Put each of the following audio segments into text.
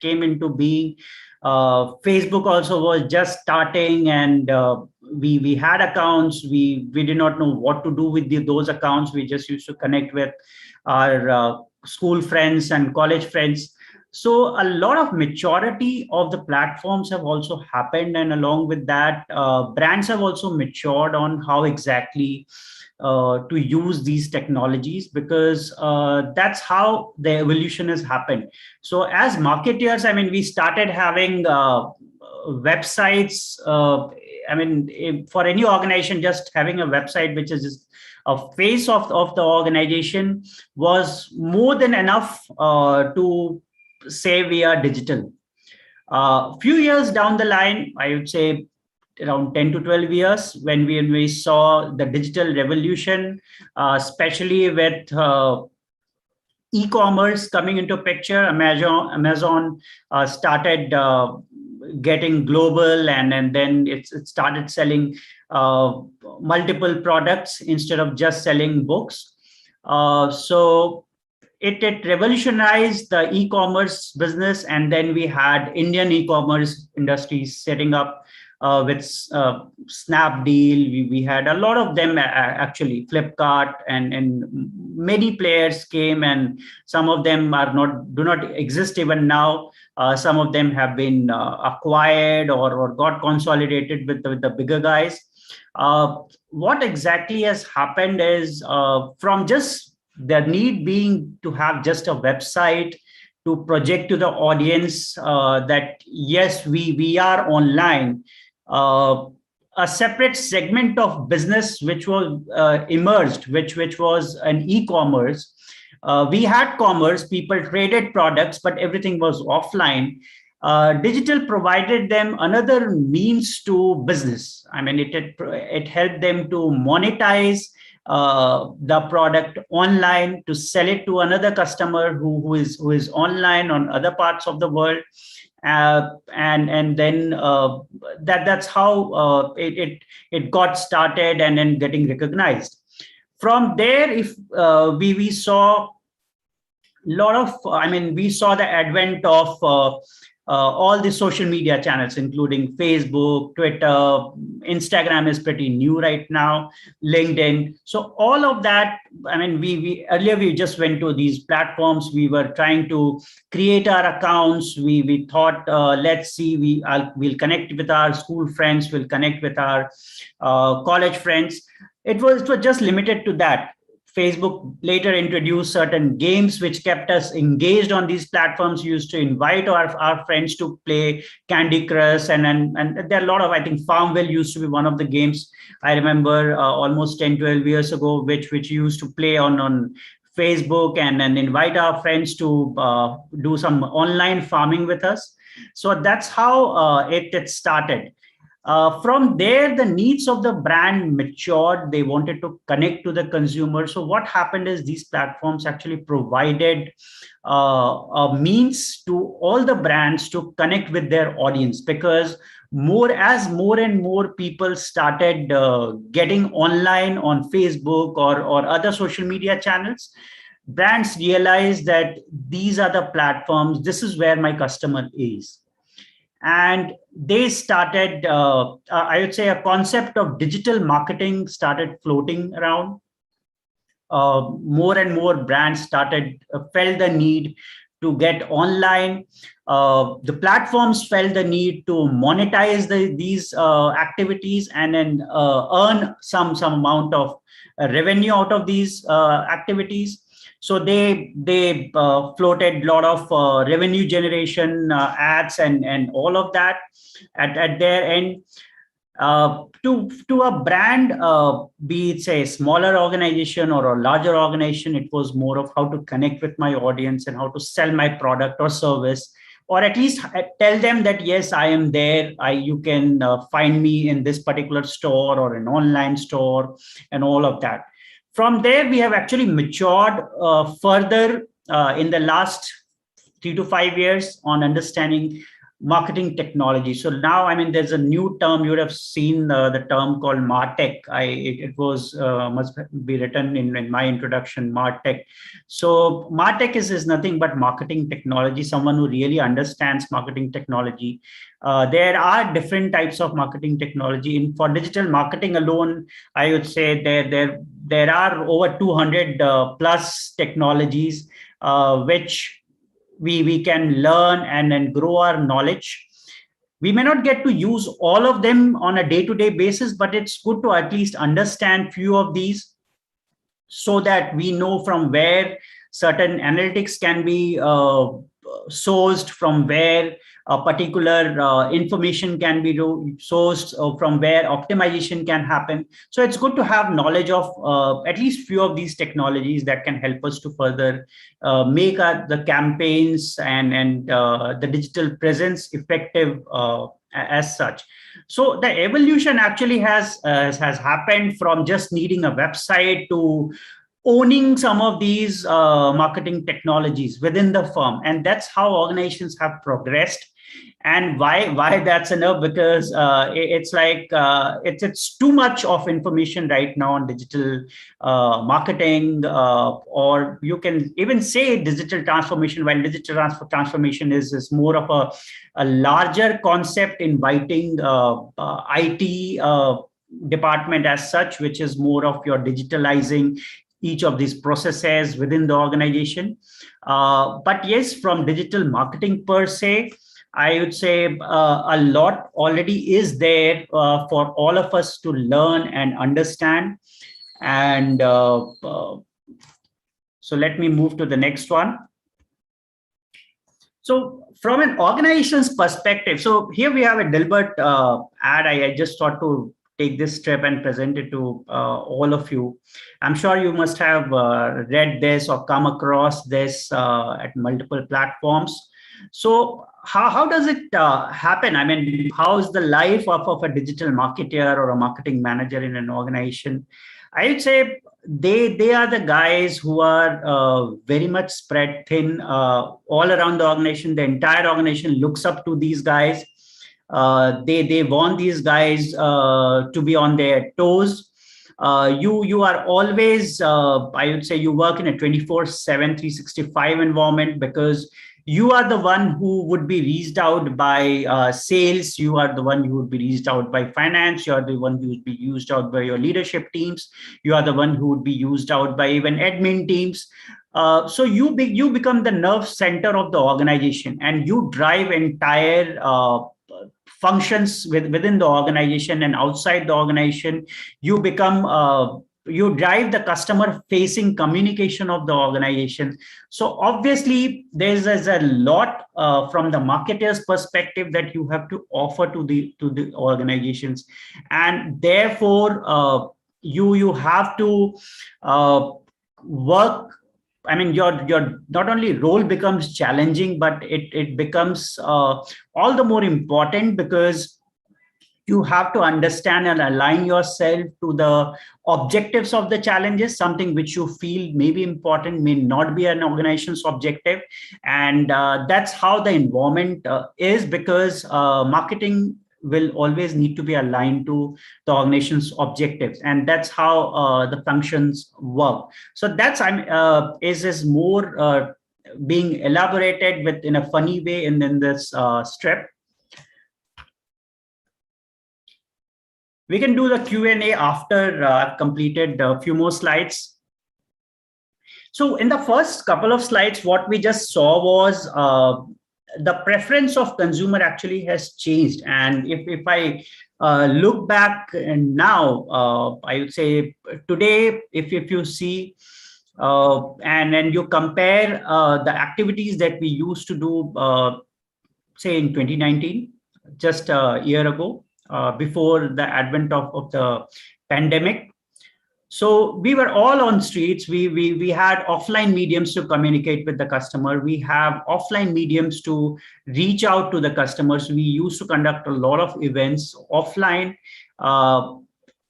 came into being. Facebook also was just starting, and we had accounts. We did not know what to do with those accounts. We just used to connect with our school friends and college friends. So a lot of maturity of the platforms have also happened, and along with that, brands have also matured on how exactly to use these technologies, because that's how the evolution has happened. So as marketeers, I mean, we started having websites. For any organization, just having a website which is just a face of the organization was more than enough to say we are digital. Few years down the line, I would say around 10 to 12 years, when we saw the digital revolution, especially with e-commerce coming into picture. Amazon started getting global, and then it started selling multiple products instead of just selling books. So it revolutionized the e-commerce business, and then we had Indian e-commerce industries setting up with Snapdeal. We had a lot of them, actually, Flipkart, and many players came, and some of them do not exist even now. Some of them have been acquired or got consolidated with the bigger guys. What exactly has happened is, from just the need being to have just a website to project to the audience that yes, we are online, a separate segment of business which was emerged, which was an e-commerce. We had commerce, people traded products, but everything was offline. Digital provided them another means to business. I mean, it helped them to monetize the product online, to sell it to another customer who is online on other parts of the world. And then that's how it got started and then getting recognized. From there, if we saw we saw the advent of all the social media channels, including Facebook, Twitter, Instagram is pretty new right now, LinkedIn. So all of that, I mean, we earlier we just went to these platforms. We were trying to create our accounts. We thought, let's see, we'll connect with our school friends, we'll connect with our college friends. It was just limited to that. Facebook later introduced certain games which kept us engaged on these platforms. We used to invite our friends to play Candy Crush, and there are a lot of, I think Farmville used to be one of the games I remember almost 10, 12 years ago, which used to play on Facebook, and invite our friends to do some online farming with us. So that's how it started. From there, the needs of the brand matured. They wanted to connect to the consumer. So what happened is these platforms actually provided a means to all the brands to connect with their audience, because more and more people started getting online on Facebook or other social media channels, brands realized that these are the platforms, this is where my customer is. And they started, I would say, a concept of digital marketing started floating around. More and more brands felt the need to get online. The platforms felt the need to monetize these activities, and then earn some amount of revenue out of these activities. So they floated a lot of revenue generation ads and all of that at their end. To a brand, be it say a smaller organization or a larger organization, it was more of how to connect with my audience and how to sell my product or service, or at least tell them that yes, I am there. You can find me in this particular store or an online store and all of that. From there, we have actually matured further in the last 3 to 5 years on understanding marketing technology. So now, I mean, there's a new term. You would have seen the term called MarTech. It was must be written in my introduction, MarTech. So MarTech is nothing but marketing technology. Someone who really understands marketing technology. There are different types of marketing technology. For digital marketing alone, I would say there are over 200 plus technologies which we can learn and grow our knowledge. We may not get to use all of them on a day-to-day basis, but it's good to at least understand few of these so that we know from where certain analytics can be sourced, from where a particular information can be sourced, from where optimization can happen. So it's good to have knowledge of at least few of these technologies that can help us to further make the campaigns and the digital presence effective as such. So the evolution actually has happened from just needing a website to owning some of these marketing technologies within the firm, and that's how organizations have progressed. And why that's enough? Because it's like it's too much of information right now on digital marketing, or you can even say digital transformation. While digital transformation is more of a larger concept, inviting IT department as such, which is more of your digitalizing each of these processes within the organization. But yes, from digital marketing per se, I would say a lot already is there for all of us to learn and understand. And so let me move to the next one. So from an organization's perspective, so here we have a Dilbert ad. I just thought to take this step and present it to all of you. I'm sure you must have read this or come across this at multiple platforms. So how does it happen? I mean, how is the life of a digital marketer or a marketing manager in an organization? I would say they are the guys who are very much spread thin all around the organization. The entire organization looks up to these guys. They want these guys to be on their toes. You are always, I would say, you work in a 24/7, 365 environment, because you are the one who would be reached out by sales. You are the one who would be reached out by finance. You are the one who would be used out by your leadership teams. You are the one who would be used out by even admin teams. So you become the nerve center of the organization, and you drive entire functions within the organization and outside the organization. You become you drive the customer facing communication of the organization. So obviously there's a lot from the marketer's perspective that you have to offer to the organizations, and therefore you have to work. I mean, your not only role becomes challenging, but it becomes all the more important, because you have to understand and align yourself to the objectives of the challenges. Something which you feel may be important may not be an organization's objective, and that's how the environment is, because marketing will always need to be aligned to the organization's objectives, and that's how the functions work. So that's is more being elaborated with in a funny way in this strip. We can do the Q&A after I've completed a few more slides. So in the first couple of slides, what we just saw was the preference of consumer actually has changed. And if I look back and now, I would say today, if you see and you compare the activities that we used to do, say in 2019, just a year ago, before the advent of the pandemic. So we were all on streets. We had offline mediums to communicate with the customer. We have offline mediums to reach out to the customers. We used to conduct a lot of events offline.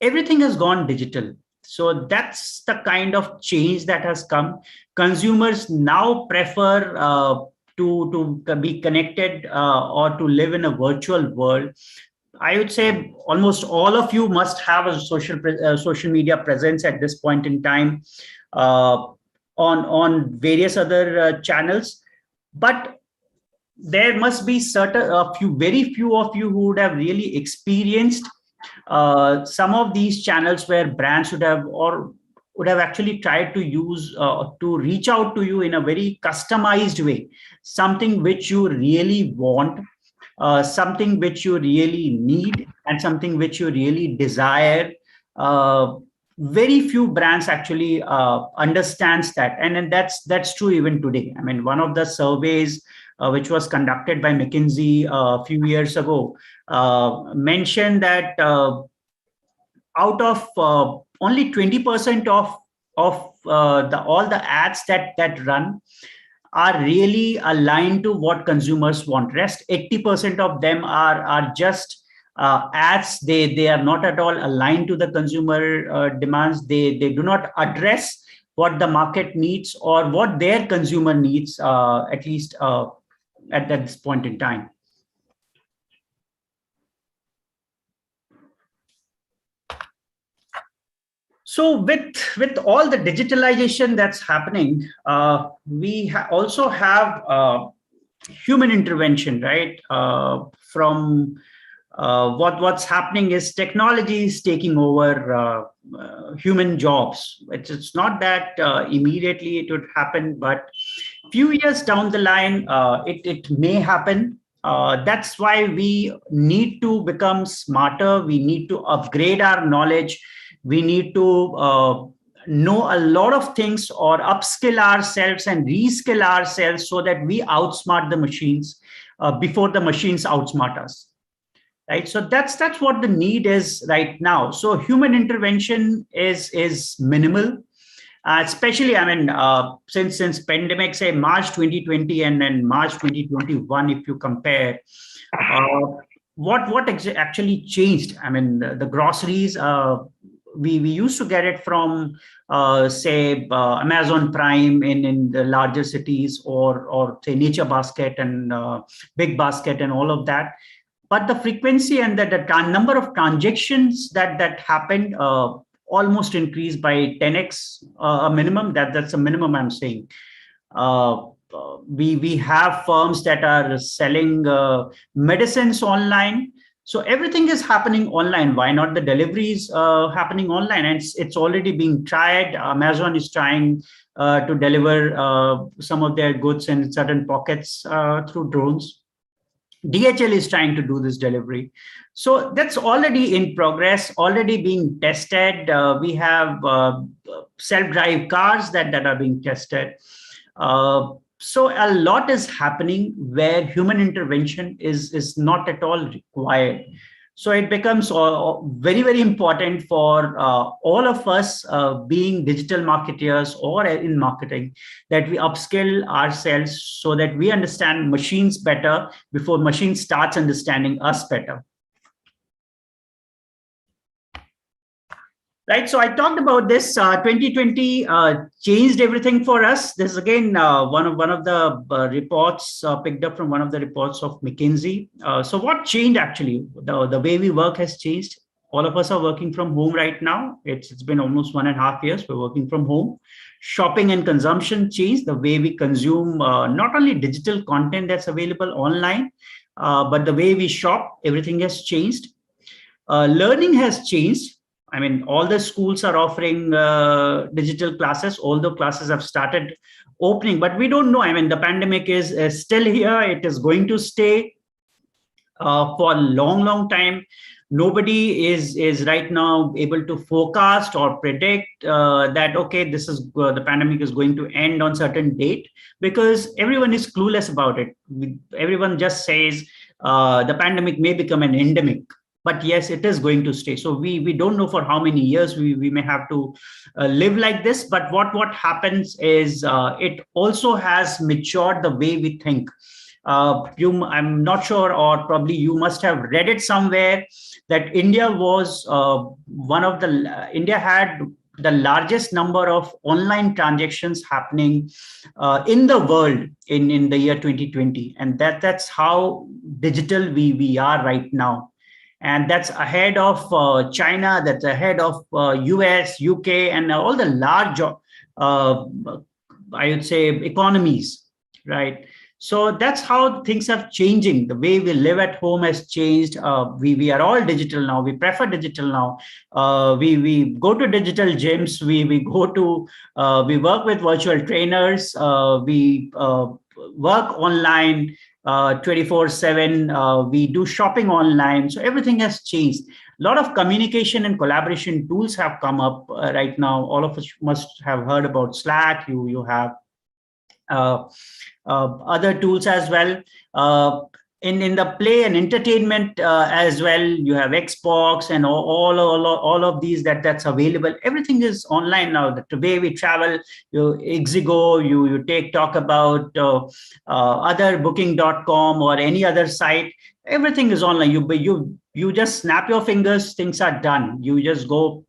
Everything has gone digital. So that's the kind of change that has come. Consumers now prefer to be connected or to live in a virtual world, I would say almost all of you must have a social media presence at this point in time, uh, on various other channels. But there must be very few of you who would have really experienced some of these channels where brands would have actually tried to use to reach out to you in a very customized way, something which you really want, something which you really need, and something which you really desire. uh, very few brands actually understands that, and that's true even today. I mean, one of the surveys which was conducted by McKinsey a few years ago mentioned that out of only 20% of the all the ads that run are really aligned to what consumers want. Rest 80% of them are just ads. They are not at all aligned to the consumer demands. They do not address what the market needs or what their consumer needs, at least at this point in time. So with all the digitalization that's happening, we also have human intervention, right? From what's happening is technology is taking over human jobs. It's not that immediately it would happen, but few years down the line, it may happen. That's why we need to become smarter. We need to upgrade our knowledge. We need to know a lot of things, or upskill ourselves and reskill ourselves so that we outsmart the machines before the machines outsmart us. Right. So that's what the need is right now. So human intervention is minimal. Especially, I mean, since pandemic, say March 2020 and then March 2021, if you compare, uh, what actually changed? I mean, the groceries, we used to get it from say Amazon Prime in the larger cities, or say Nature Basket and Big Basket and all of that. But the frequency and the number of transactions that happened almost increased by 10x, a minimum. That's a minimum I'm saying. We have firms that are selling medicines online. So everything is happening online. Why not the deliveries happening online? And it's already being tried. Amazon is trying to deliver some of their goods in certain pockets through drones. DHL is trying to do this delivery. So that's already in progress, already being tested. We have self-drive cars that are being tested. So a lot is happening where human intervention is not at all required. So it becomes very, very important for all of us being digital marketeers or in marketing, that we upskill ourselves so that we understand machines better before machine starts understanding us better. Right, so I talked about this. 2020 changed everything for us. This is again one of the reports picked up from one of the reports of McKinsey. So what changed actually? The way we work has changed. All of us are working from home right now. It's been almost 1.5 years. We're working from home. Shopping and consumption changed. The way we consume not only digital content that's available online, but the way we shop, everything has changed. Learning has changed. I mean, all the schools are offering digital classes. All the classes have started opening, but we don't know. I mean, the pandemic is still here. It is going to stay for a long, long time. Nobody is right now able to forecast or predict that, okay, this is the pandemic is going to end on certain date, because everyone is clueless about it. Everyone just says the pandemic may become an endemic. But yes, it is going to stay. So we don't know for how many years we may have to live like this. But what happens is it also has matured the way we think. I'm not sure, or probably you must have read it somewhere, that India was India had the largest number of online transactions happening in the world in the year 2020, and that's how digital we are right now. And that's ahead of China, that's ahead of US, UK, and all the large I would say economies, right? So that's how things have changing. The way we live at home has changed. We are all digital now. We prefer digital now. We go to digital gyms. We go to we work with virtual trainers. We work online 24/7. We do shopping online. So everything has changed. A lot of communication and collaboration tools have come up right now. All of us must have heard about Slack. You have uh, other tools as well. In the play and entertainment as well, you have Xbox and all of these that's available. Everything is online now. The way we travel, you Exigo, you talk about other booking.com or any other site. Everything is online. You just snap your fingers, things are done. You just go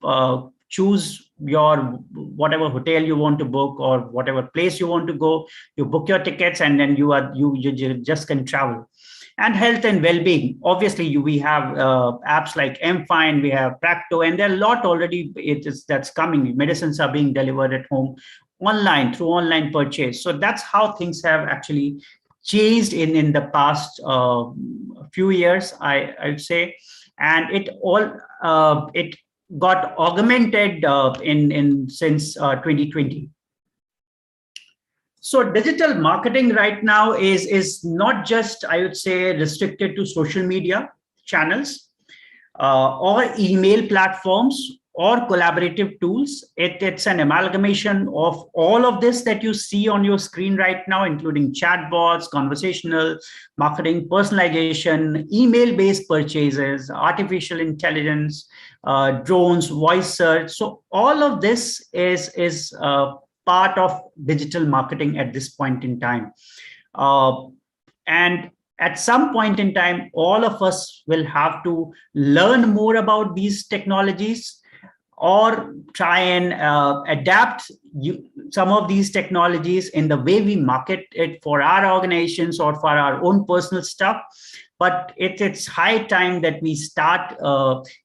choose your whatever hotel you want to book or whatever place you want to go. You book your tickets, and then you just can travel. And health and well-being, obviously we have apps like mFind, we have Practo, and there are a lot already that's coming. Medicines are being delivered at home online through online purchase. So that's how things have actually changed in the past few years, I would say. And it got augmented in since 2020. So digital marketing right now is not just, I would say, restricted to social media channels or email platforms or collaborative tools. It's an amalgamation of all of this that you see on your screen right now, including chatbots, conversational marketing, personalization, email-based purchases, artificial intelligence, drones, voice search. So all of this is part of digital marketing at this point in time. And at some point in time, all of us will have to learn more about these technologies or try and adapt some of these technologies in the way we market it for our organizations or for our own personal stuff. But it's high time that we start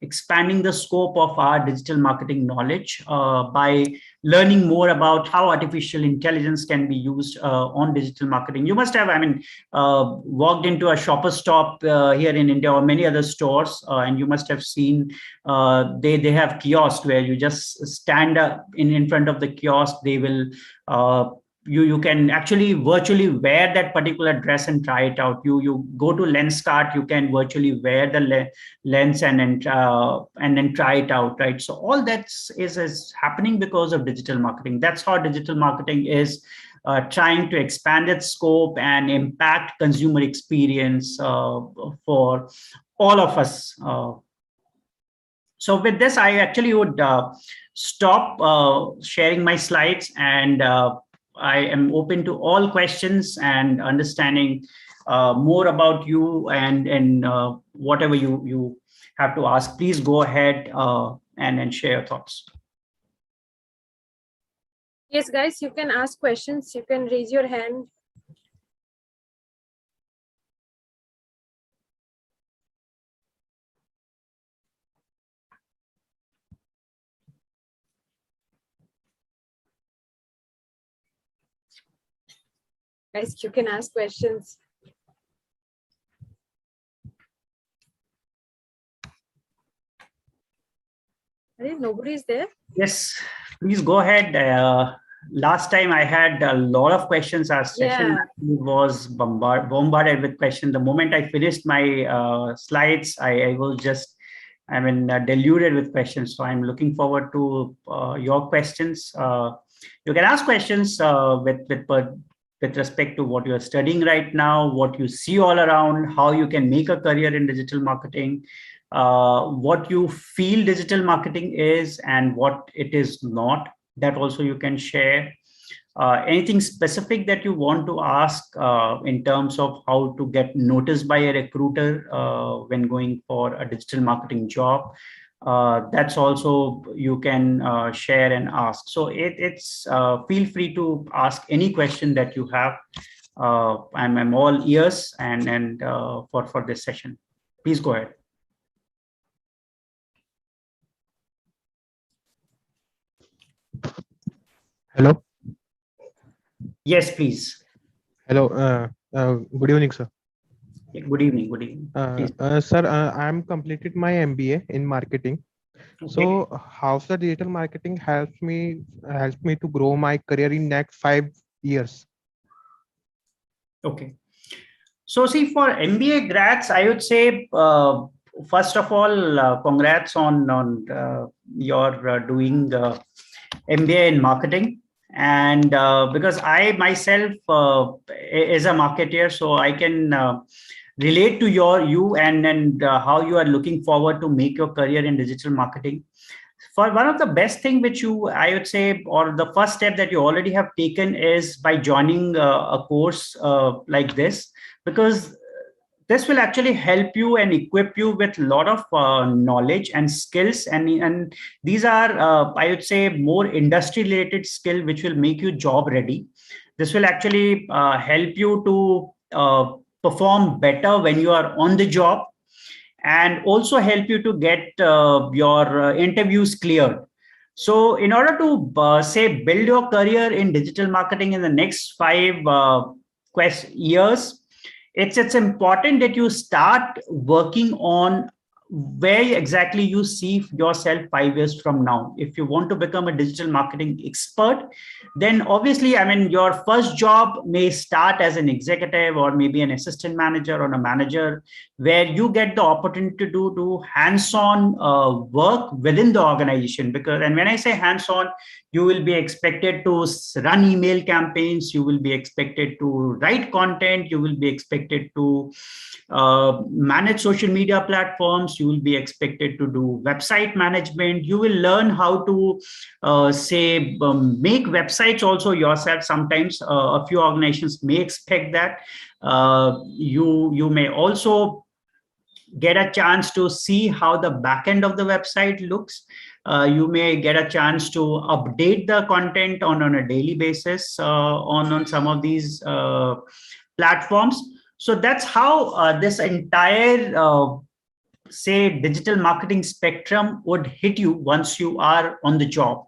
expanding the scope of our digital marketing knowledge by learning more about how artificial intelligence can be used on digital marketing. You must have, walked into a Shopper Stop here in India or many other stores, and you must have seen they have kiosks where you just stand up in front of the kiosk. They will you can actually virtually wear that particular dress and try it out. You go to Lenskart, you can virtually wear the lens and then try it out, right? So all that is happening because of digital marketing. That's how digital marketing is trying to expand its scope and impact consumer experience for all of us. So with this, I actually would stop sharing my slides, and I am open to all questions and understanding more about you and whatever you have to ask. Please go ahead and share your thoughts. Yes, guys, you can ask questions. You can raise your hand. Guys, you can ask questions. Nobody is there? Yes, please go ahead. Last time I had a lot of questions. Our session was bombarded with questions. The moment I finished my slides, I was just, deluded with questions. So I'm looking forward to your questions. You can ask questions with respect to what you're studying right now, what you see all around, how you can make a career in digital marketing, what you feel digital marketing is and what it is not. That also you can share. Anything specific that you want to ask in terms of how to get noticed by a recruiter when going for a digital marketing job. That's also you can share and ask. So it's feel free to ask any question that you have. I'm all ears and for this session. Please go ahead. Hello. Yes, please. Hello. Good evening, sir. Good evening. Good evening. Sir, I'm completed my MBA in marketing. Okay. So, how's the digital marketing helps me to grow my career in next 5 years? Okay. So see, for MBA grads, I would say, first of all, congrats on your doing MBA in marketing. And because I myself is a marketer, so I can relate to you and how you are looking forward to make your career in digital marketing. For one of the best thing which I would say, or the first step that you already have taken is by joining a course like this, because this will actually help you and equip you with a lot of knowledge and skills, and these are I would say more industry related skill which will make you job ready. This will actually help you to perform better when you are on the job, and also help you to get your interviews cleared. So in order to say build your career in digital marketing in the next 5 years, it's important that you start working on where exactly you see yourself 5 years from now. If you want to become a digital marketing expert, then obviously, I mean, your first job may start as an executive or maybe an assistant manager or a manager, where you get the opportunity to do hands-on work within the organization. Because, and when I say hands-on, you will be expected to run email campaigns, you will be expected to write content, you will be expected to manage social media platforms, you will be expected to do website management, you will learn how to make websites also yourself. Sometimes a few organizations may expect that. You may also get a chance to see how the back end of the website looks. You may get a chance to update the content on a daily basis on some of these platforms. So that's how this entire say digital marketing spectrum would hit you once you are on the job.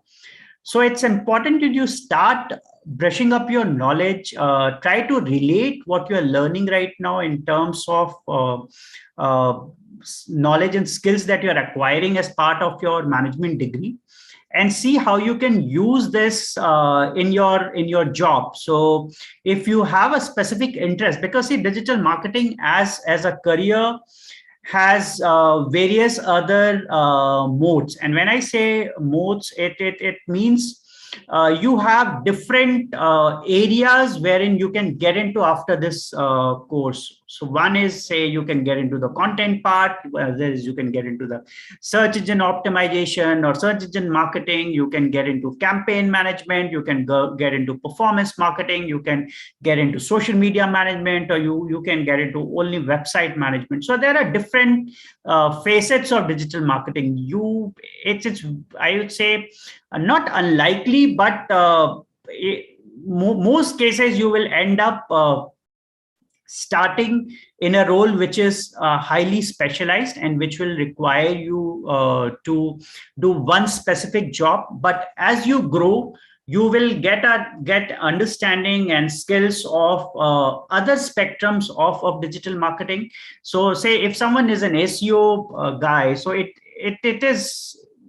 So it's important that you start brushing up your knowledge, try to relate what you're learning right now in terms of uh, knowledge and skills that you're acquiring as part of your management degree, and see how you can use this in your job. So if you have a specific interest, because see, digital marketing as a career has various other modes. And when I say modes, it means you have different areas wherein you can get into after this course. So one is, say, you can get into the content part, there is you can get into the search engine optimization or search engine marketing, you can get into campaign management, you can get into performance marketing, you can get into social media management, or you can get into only website management. So there are different facets of digital marketing. It's I would say not unlikely, but most cases you will end up starting in a role which is highly specialized and which will require you to do one specific job. But as you grow, you will get understanding and skills of other spectrums of digital marketing. So say if someone is an SEO guy, so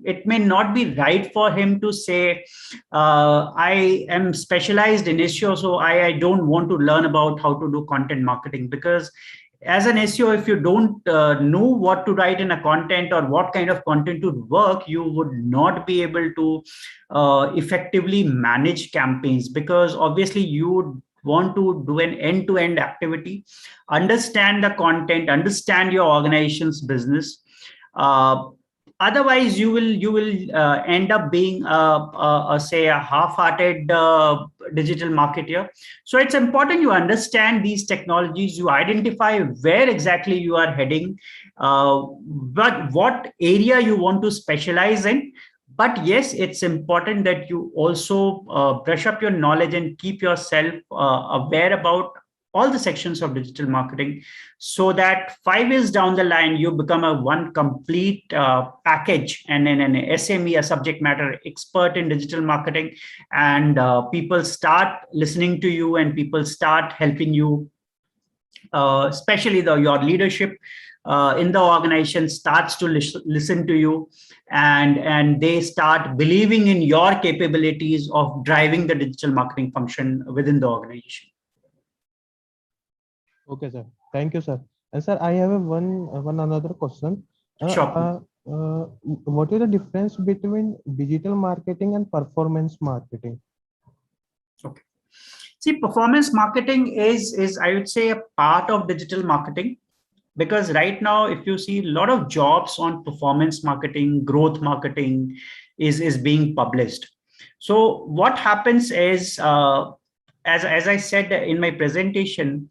it may not be right for him to say, I am specialized in SEO, so I don't want to learn about how to do content marketing. Because as an SEO, if you don't know what to write in a content or what kind of content would work, you would not be able to effectively manage campaigns, because obviously you would want to do an end-to-end activity, understand the content, understand your organization's business. Otherwise you will end up being say a half-hearted digital marketer. So it's important you understand these technologies, you identify where exactly you are heading, what area you want to specialize in. But yes, it's important that you also brush up your knowledge and keep yourself aware about all the sections of digital marketing, so that 5 years down the line, you become a one complete package and an SME, a subject matter expert in digital marketing. And people start listening to you and people start helping you, especially your leadership in the organization starts to listen to you, and they start believing in your capabilities of driving the digital marketing function within the organization. Okay, sir. Thank you, sir. And sir, I have one another question. Sure. What is the difference between digital marketing and performance marketing? Okay. See, performance marketing is I would say a part of digital marketing, because right now, if you see, a lot of jobs on performance marketing, growth marketing is being published. So what happens is, as I said in my presentation,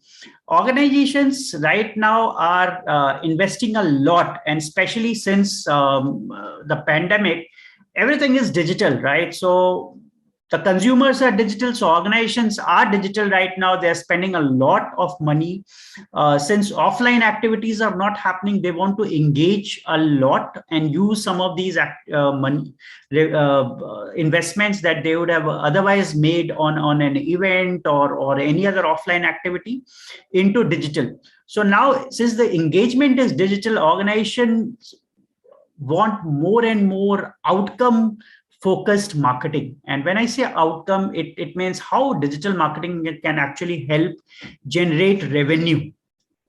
organizations right now are investing a lot, and especially since the pandemic, everything is digital, right? So the consumers are digital, so organizations are digital right now. They're spending a lot of money. Since offline activities are not happening, they want to engage a lot and use some of these money investments that they would have otherwise made on an event or any other offline activity into digital. So now, since the engagement is digital, organizations want more and more outcome focused marketing. And when I say outcome, it means how digital marketing can actually help generate revenue.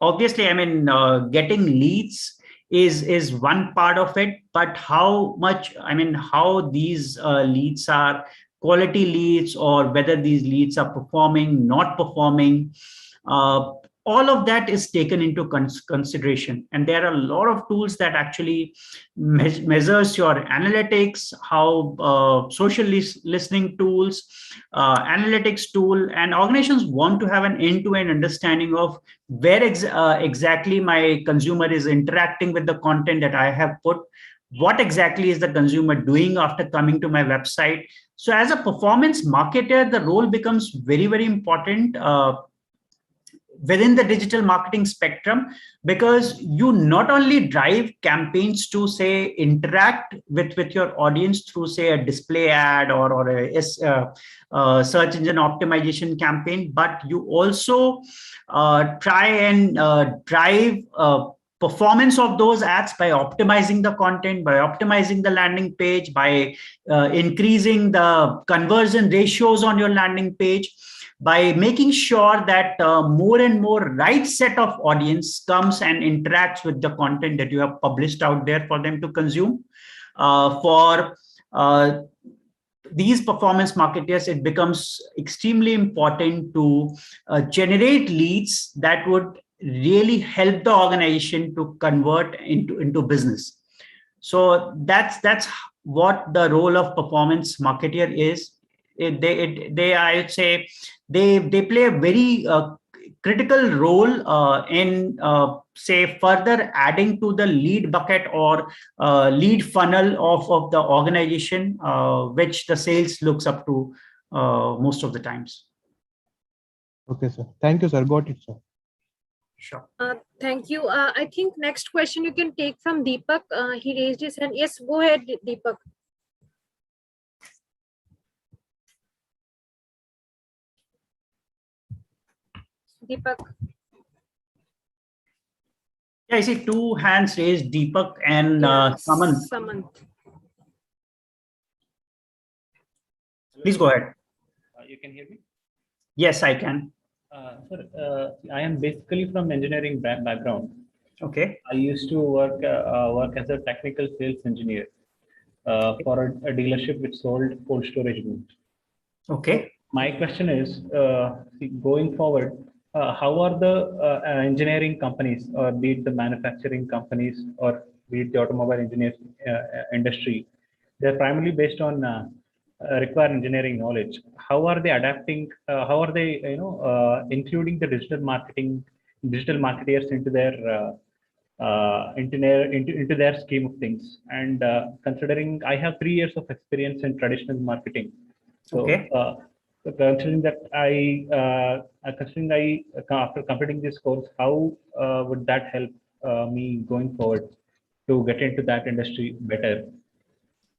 Obviously, I mean, getting leads is one part of it, but how much, I mean, how these leads are quality leads, or whether these leads are performing, not performing, uh, all of that is taken into consideration. And there are a lot of tools that actually measures your analytics, how social listening tools, analytics tool, and organizations want to have an end-to-end understanding of where exactly my consumer is interacting with the content that I have put, what exactly is the consumer doing after coming to my website. So as a performance marketer, the role becomes very, very important within the digital marketing spectrum, because you not only drive campaigns to say interact with your audience through say a display ad or a search engine optimization campaign, but you also try and drive performance of those ads by optimizing the content, by optimizing the landing page, by increasing the conversion ratios on your landing page, by making sure that more and more right set of audience comes and interacts with the content that you have published out there for them to consume. For these performance marketers, it becomes extremely important to generate leads that would really help the organization to convert into business. So that's what the role of performance marketer is. They I would say they play a very critical role in say further adding to the lead bucket or lead funnel of the organization, which the sales looks up to most of the times. Okay, sir. Thank you, sir. Got it, sir. Sure. Thank you. I think next question you can take from Deepak. He raised his hand. Yes, go ahead, Deepak. Deepak. Yeah, I see two hands raised, Deepak and Samant. Please go ahead. You can hear me? Yes, I can. Sir, I am basically from engineering background. Okay. I used to work as a technical sales engineer for a dealership which sold cold storage units. Okay. My question is, going forward, how are the engineering companies, or be it the manufacturing companies, or be it the automobile engineers industry, they're primarily based on require engineering knowledge, how are they adapting? How are they, including the digital marketeers into their into their scheme of things? And considering I have 3 years of experience in traditional marketing, so Okay. considering that after completing this course, how would that help me going forward to get into that industry better?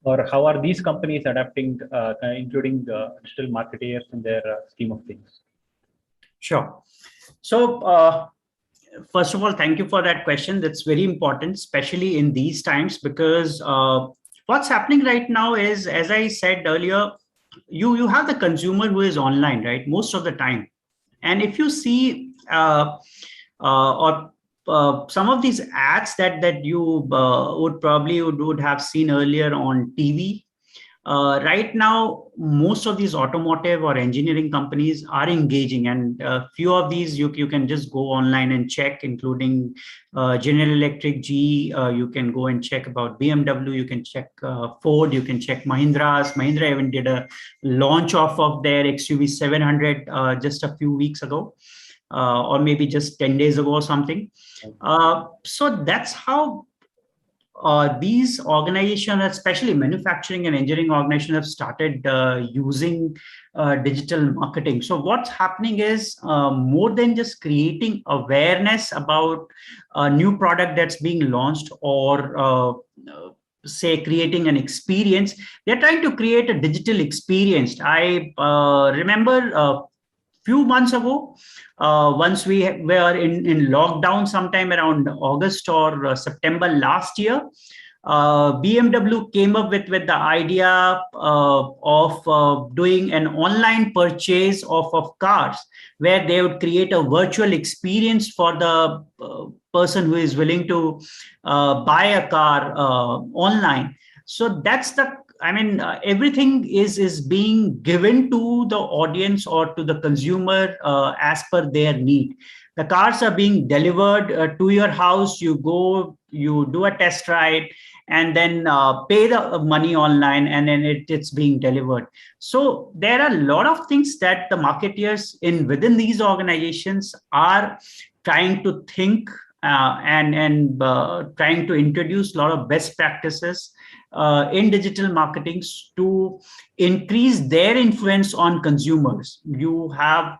Or how are these companies adapting, including digital marketeers in their scheme of things? Sure. So, first of all, thank you for that question. That's very important, especially in these times, because what's happening right now is, as I said earlier, you have the consumer who is online, right, most of the time. And if you see or some of these ads that you would have seen earlier on TV, right now most of these automotive or engineering companies are engaging, and a few of these you can just go online and check, including General Electric, GE. You can go and check about BMW, you can check Ford, you can check Mahindra even did a launch of their XUV 700 just a few weeks ago, or maybe just 10 days ago or something. So that's how these organizations, especially manufacturing and engineering organizations, have started using digital marketing. So what's happening is, more than just creating awareness about a new product that's being launched, or say creating an experience, they're trying to create a digital experience. I remember few months ago, once we were in lockdown sometime around August or September last year, BMW came up with the idea of doing an online purchase of cars, where they would create a virtual experience for the person who is willing to buy a car online. So that's everything is being given to the audience or to the consumer as per their need. The cars are being delivered to your house. You go, you do a test ride, and then pay the money online, and then it's being delivered. So there are a lot of things that the marketeers within these organizations are trying to think and trying to introduce a lot of best practices in digital marketing to increase their influence on consumers. You have,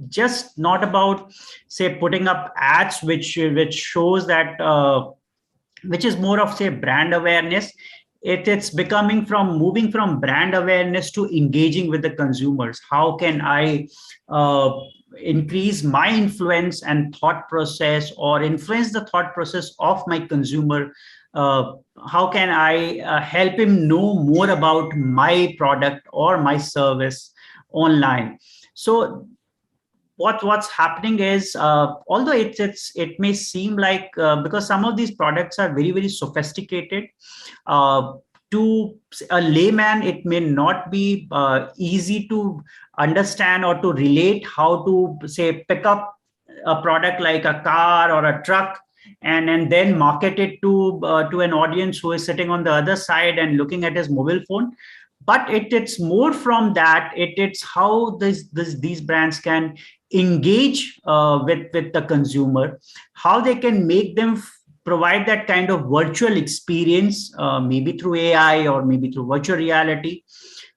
just not about, say, putting up ads which shows that which is more of, say, brand awareness. It's becoming from moving from brand awareness to engaging with the consumers. How can I increase my influence and thought process, or influence the thought process of my consumer? How can I help him know more about my product or my service online? So what's happening is, although it may seem like, because some of these products are very, very sophisticated, to a layman it may not be easy to understand or to relate how to, say, pick up a product like a car or a truck, and then market it to an audience who is sitting on the other side and looking at his mobile phone. But it's more from that. It's how these brands can engage with the consumer, how they can make them provide that kind of virtual experience, maybe through AI or maybe through virtual reality.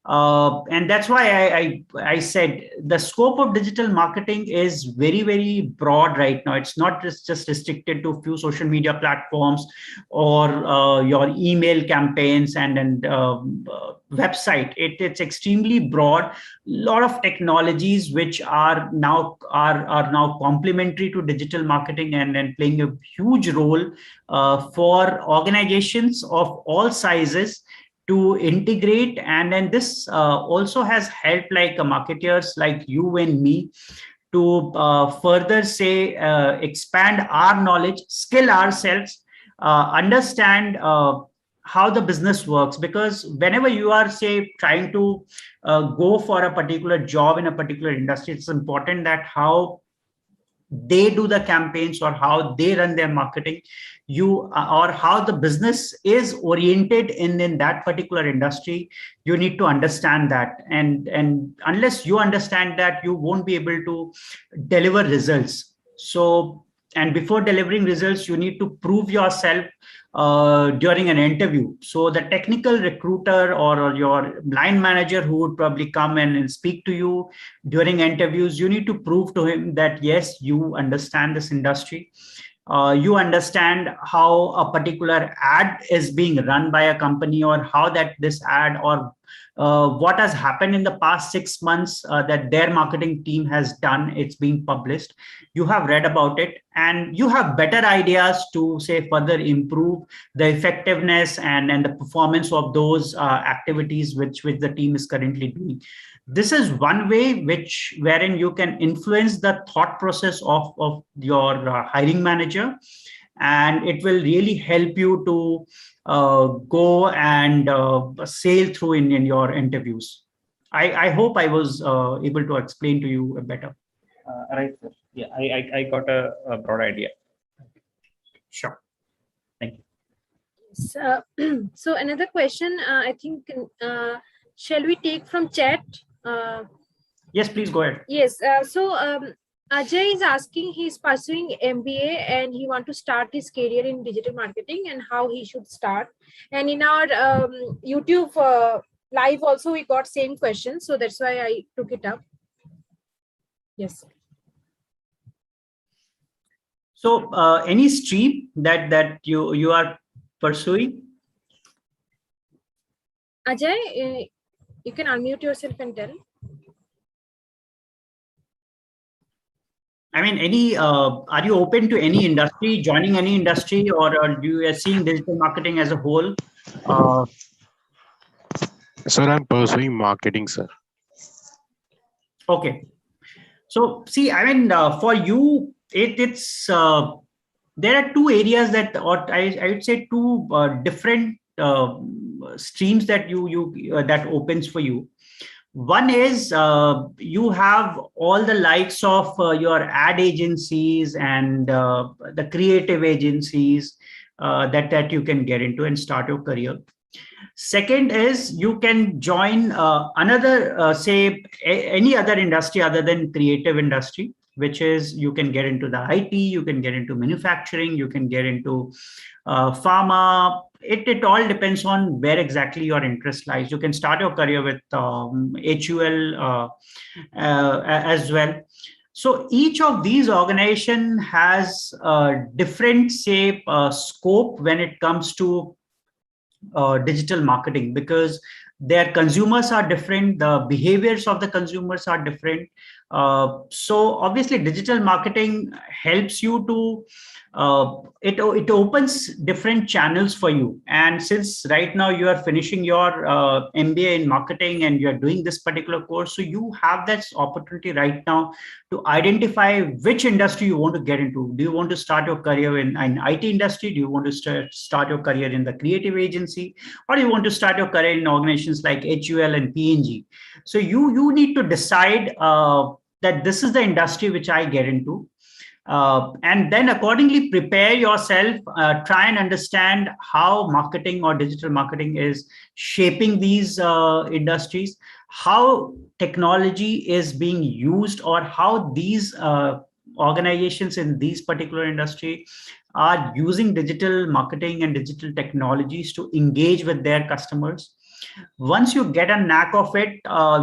And that's why I said the scope of digital marketing is very, very broad right now. It's not just restricted to a few social media platforms or your email campaigns and website. It's extremely broad. A lot of technologies which are now complementary to digital marketing and playing a huge role for organizations of all sizes to integrate. And then this also has helped like marketers like you and me to further, say, expand our knowledge, skill ourselves, understand how the business works. Because whenever you are, say, trying to go for a particular job in a particular industry, it's important that how they do the campaigns or how they run their marketing, or how the business is oriented in that particular industry. You need to understand that, and unless you understand that, you won't be able to deliver results. So, and before delivering results, you need to prove yourself during an interview. So the technical recruiter or your line manager who would probably come and speak to you during interviews, you need to prove to him that yes, you understand this industry. You understand how a particular ad is being run by a company, or how that this ad, or what has happened in the past 6 months that their marketing team has done. It's being published. You have read about it, and you have better ideas to say further improve the effectiveness and the performance of those activities which the team is currently doing. This is one way wherein you can influence the thought process of your hiring manager, and it will really help you to go and sail through in your interviews. I hope I was able to explain to you better. Right, sir. Yeah, I got a broad idea. Sure. Thank you. So, so another question, I think, shall we take from chat? Yes, please go ahead. Yes. Ajay is asking, he's pursuing MBA and he want to start his career in digital marketing and how he should start. And in our YouTube live also, we got same question. So that's why I took it up. Yes. So any stream that you are pursuing? Ajay, you can unmute yourself and tell. I mean, are you open to any industry, joining any industry, or do you are seeing digital marketing as a whole? Sir, I'm pursuing marketing, sir. Okay. So see, I mean, for you, it's there are two areas that, or I would say two different streams that that opens for you. One is you have all the likes of your ad agencies and the creative agencies that you can get into and start your career. Second is you can join another, say, any other industry other than creative industry, which is you can get into the IT, you can get into manufacturing, you can get into pharma. It all depends on where exactly your interest lies. You can start your career with HUL as well. So each of these organizations has different, say, scope when it comes to digital marketing, because their consumers are different, the behaviors of the consumers are different. So obviously digital marketing helps you to it opens different channels for you. And since right now you are finishing your MBA in marketing and you are doing this particular course, so you have that opportunity right now to identify which industry you want to get into. Do you want to start your career in an IT industry? Do you want to start your career in the creative agency? Or do you want to start your career in organizations like HUL and PNG? So you need to decide that this is the industry which I get into. And then accordingly prepare yourself, try and understand how marketing or digital marketing is shaping these industries, how technology is being used, or how these organizations in these particular industry are using digital marketing and digital technologies to engage with their customers. Once you get a knack of it,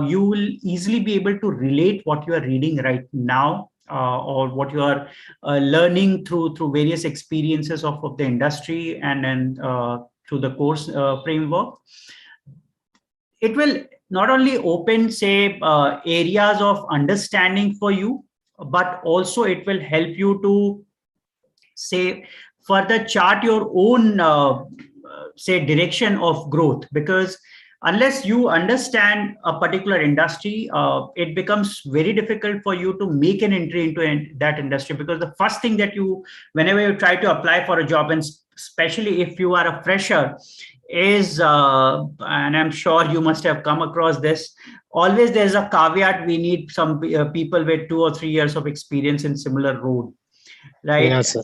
you will easily be able to relate what you are reading right now, or what you are learning through various experiences of the industry and then through the course framework. It will not only open, say, areas of understanding for you, but also it will help you to, say, further chart your own say direction of growth, because unless you understand a particular industry, it becomes very difficult for you to make an entry into that industry, because the first thing that whenever you try to apply for a job, and especially if you are a fresher, is, and I'm sure you must have come across this, always there's a caveat: we need some people with 2 or 3 years of experience in similar role, right? Yes, sir.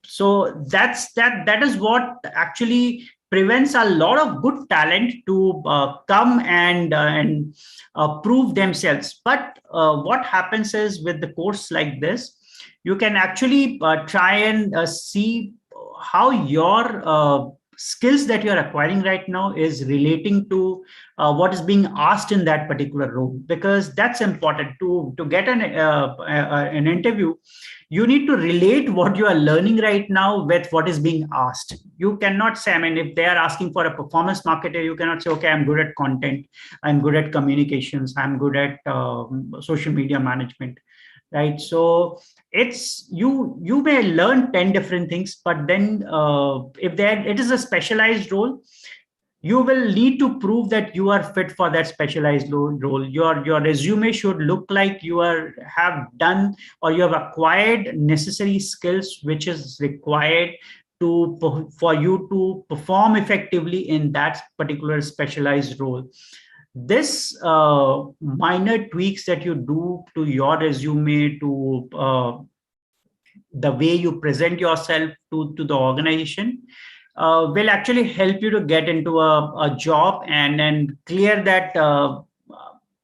So that is what actually prevents a lot of good talent to come and prove themselves. But what happens is, with the course like this, you can actually try and see how your skills that you're acquiring right now is relating to what is being asked in that particular role, because that's important to get an interview. You need to relate what you are learning right now with what is being asked. You cannot say, I mean, if they are asking for a performance marketer, you cannot say, okay, I'm good at content, I'm good at communications, I'm good at social media management, right? So it's, you may learn 10 different things, but then if there it is a specialized role, you will need to prove that you are fit for that specialized role. Your resume should look like you have done, or you have acquired necessary skills which is required for you to perform effectively in that particular specialized role. This minor tweaks that you do to your resume, to the way you present yourself to the organization, will actually help you to get into a job, and then clear that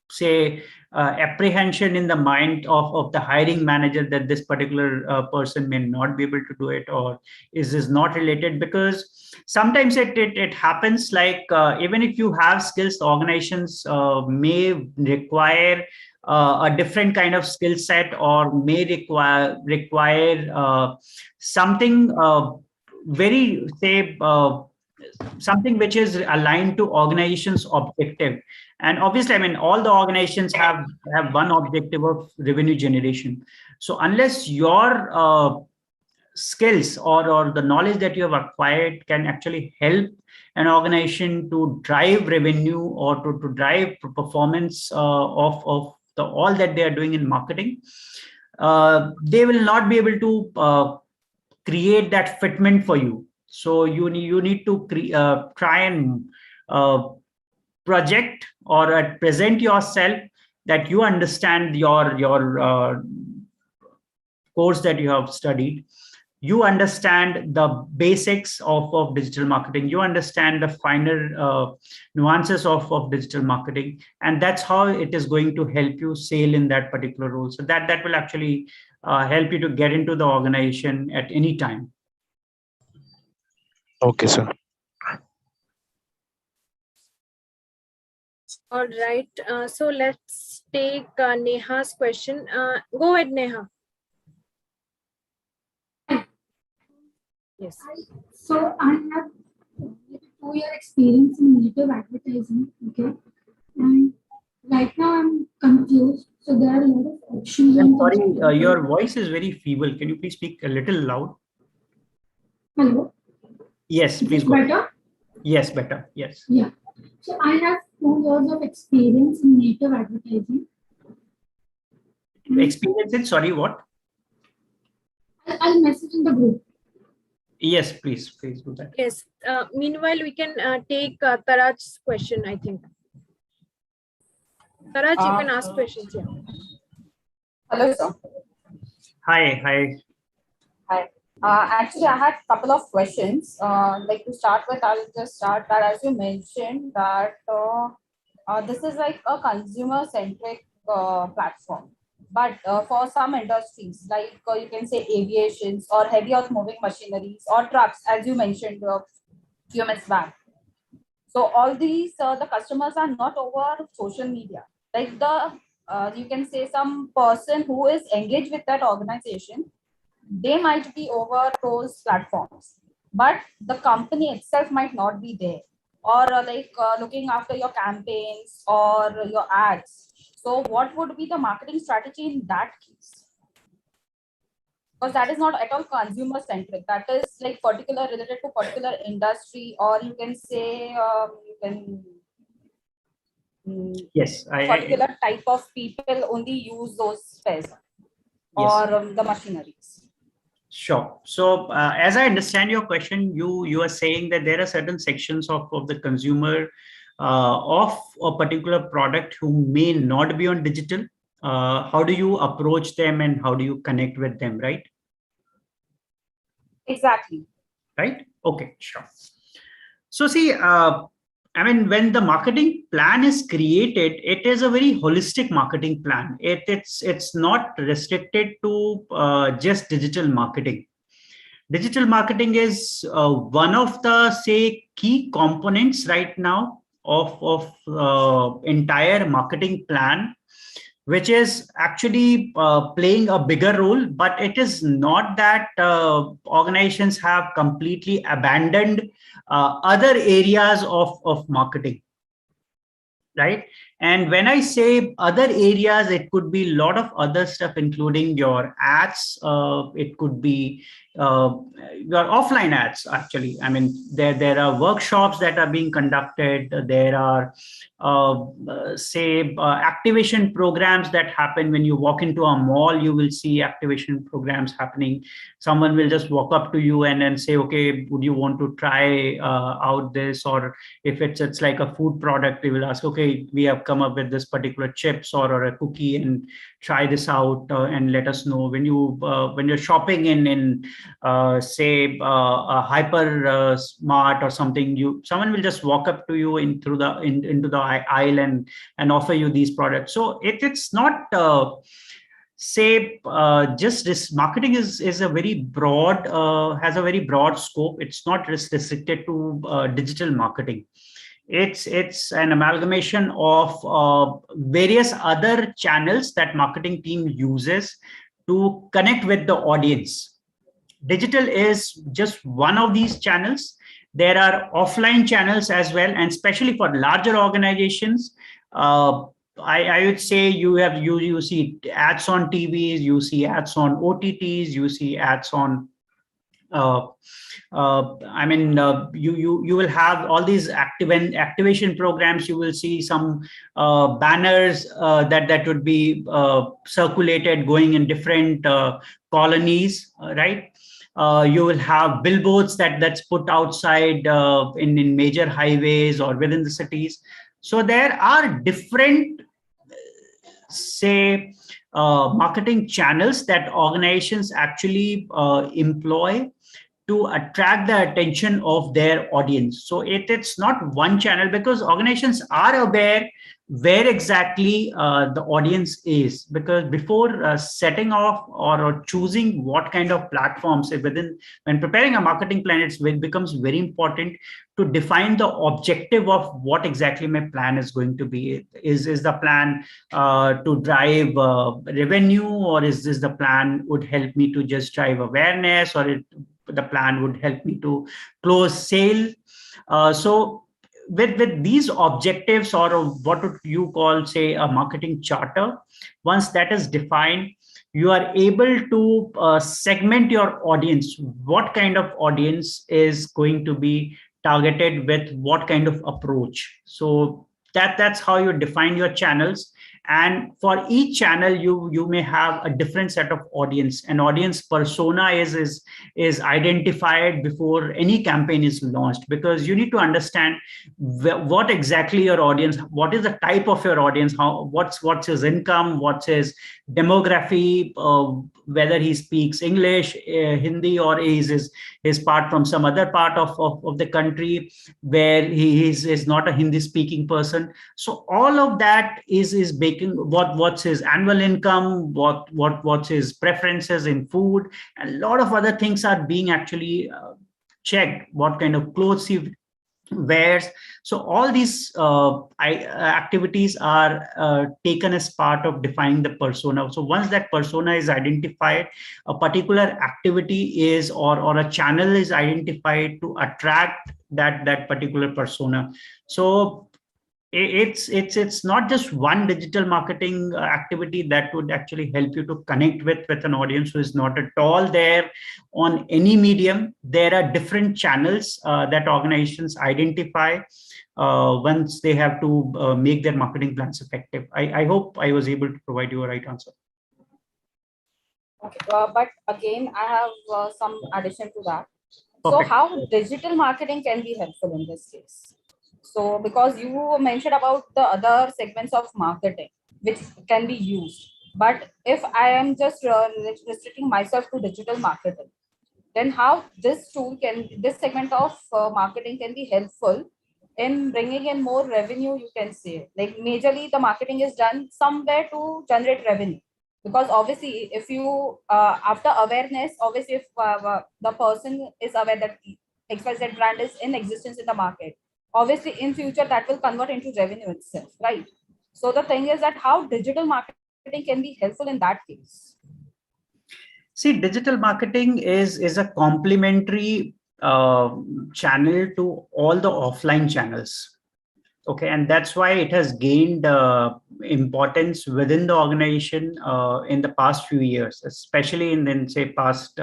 say apprehension in the mind of the hiring manager, that this particular person may not be able to do it, or is not related. Because sometimes it happens, like even if you have skills, the organizations may require a different kind of skill set, or may require something very, say, something which is aligned to organization's objective. And obviously, I mean, all the organizations have one objective of revenue generation. So unless your skills or the knowledge that you have acquired can actually help an organization to drive revenue, or to drive performance of all that they are doing in marketing, they will not be able to create that fitment for you. So you need to try and uh, project, or present yourself, that you understand your course that you have studied. You understand the basics of digital marketing. You understand the finer nuances of digital marketing, and that's how it is going to help you sail in that particular role. So that will actually help you to get into the organization at any time. Okay, sir. All right. So let's take Neha's question. Go ahead, Neha. Yes. So I have 2 year experience in native advertising. Okay. And right now I'm confused. So there are a lot of options. I'm sorry, your voice is very feeble. Can you please speak a little loud? Hello. Yes, Is please it go. better? Yes, better. Yes. Yeah. So I have 2 years of experience in native advertising. Experience it. Sorry, what? I'll message in the group. Yes, please do that. Yes. Meanwhile, we can take Taraj's question, I think. Taraj, you can ask questions here. Hello, sir. Hi. Hi. Actually, I had a couple of questions. Like to start with, I'll just start that as you mentioned that this is like a consumer-centric platform. But for some industries, like you can say aviations or heavy earth moving machineries or trucks, as you mentioned a few minutes back. So all these, the customers are not over social media. Like you can say some person who is engaged with that organization, they might be over those platforms, but the company itself might not be there, or looking after your campaigns or your ads. So what would be the marketing strategy in that case? Because that is not at all consumer centric. That is like particular related to particular industry, or you can say you can Yes, particular type of people only use those spares yes. or the machineries? Sure. So as I understand your question, you are saying that there are certain sections of the consumer of a particular product who may not be on digital. How do you approach them and how do you connect with them, right? Exactly. Right? Okay, sure. So see, I mean, when the marketing plan is created, it is a very holistic marketing plan. It's not restricted to just digital marketing. Digital marketing is one of the, say, key components right now of entire marketing plan, which is actually playing a bigger role. But it is not that organizations have completely abandoned other areas of marketing, right? And when I say other areas, it could be a lot of other stuff, including your ads. It could be your offline ads, actually. I mean, there are workshops that are being conducted. There are, say, activation programs that happen when you walk into a mall. You will see activation programs happening. Someone will just walk up to you and then say, okay, would you want to try out this? Or if it's like a food product, they will ask, okay, we have come up with this particular chips or a cookie, and try this out and let us know. When you're shopping in say a hyper smart or something, someone will just walk up to you into the aisle and offer you these products. So it's not say just this marketing is a very broad has a very broad scope. It's not restricted to digital marketing. It's an amalgamation of various other channels that marketing team uses to connect with the audience. Digital is just one of these channels. There are offline channels as well, and especially for larger organizations, I would say you see ads on TVs, you see ads on OTTs, you see ads on I mean, you will have all these activation programs. You will see some banners that would be circulated going in different colonies, right? You will have billboards that's put outside in major highways or within the cities. So there are different, say, marketing channels that organizations actually employ to attract the attention of their audience. So it's not one channel, because organizations are aware where exactly the audience is, because before setting off or choosing what kind of platforms when preparing a marketing plan, it becomes very important to define the objective of what exactly my plan is going to be. Is the plan to drive revenue, or is this the plan would help me to just drive awareness, or the plan would help me to close sale? So with these objectives, or what would you call, say, a marketing charter, once that is defined, you are able to segment your audience. What kind of audience is going to be targeted with what kind of approach? So that's how you define your channels. And for each channel, you may have a different set of audience. An audience persona is identified before any campaign is launched, because you need to understand what exactly your audience, what is the type of your audience, what's his income, what's his demography, whether he speaks English, Hindi, or is part from some other part of the country where he is not a Hindi speaking person. So all of that is making what's his annual income, what's his preferences in food, and a lot of other things are being actually checked. What kind of clothes he wears. So all these activities are taken as part of defining the persona. So once that persona is identified, a particular activity is or a channel is identified to attract that particular persona. So it's not just one digital marketing activity that would actually help you to connect with an audience who is not at all there on any medium. There are different channels that organizations identify. once they have to make their marketing plans effective. I hope I was able to provide you a right answer. Okay, but again, I have some addition to that. So Perfect. how digital marketing can be helpful in this case? So because you mentioned about the other segments of marketing which can be used, but if I am just restricting myself to digital marketing, then how this segment of marketing can be helpful in bringing in more revenue, you can say. Like majorly the marketing is done somewhere to generate revenue, because obviously if you after awareness, obviously if the person is aware that XYZ brand is in existence in the market, obviously in future that will convert into revenue itself, right? So the thing is that how digital marketing can be helpful in that case. See, digital marketing is a complementary channel to all the offline channels. Okay, and that's why it has gained importance within the organization in the past few years, especially in then say past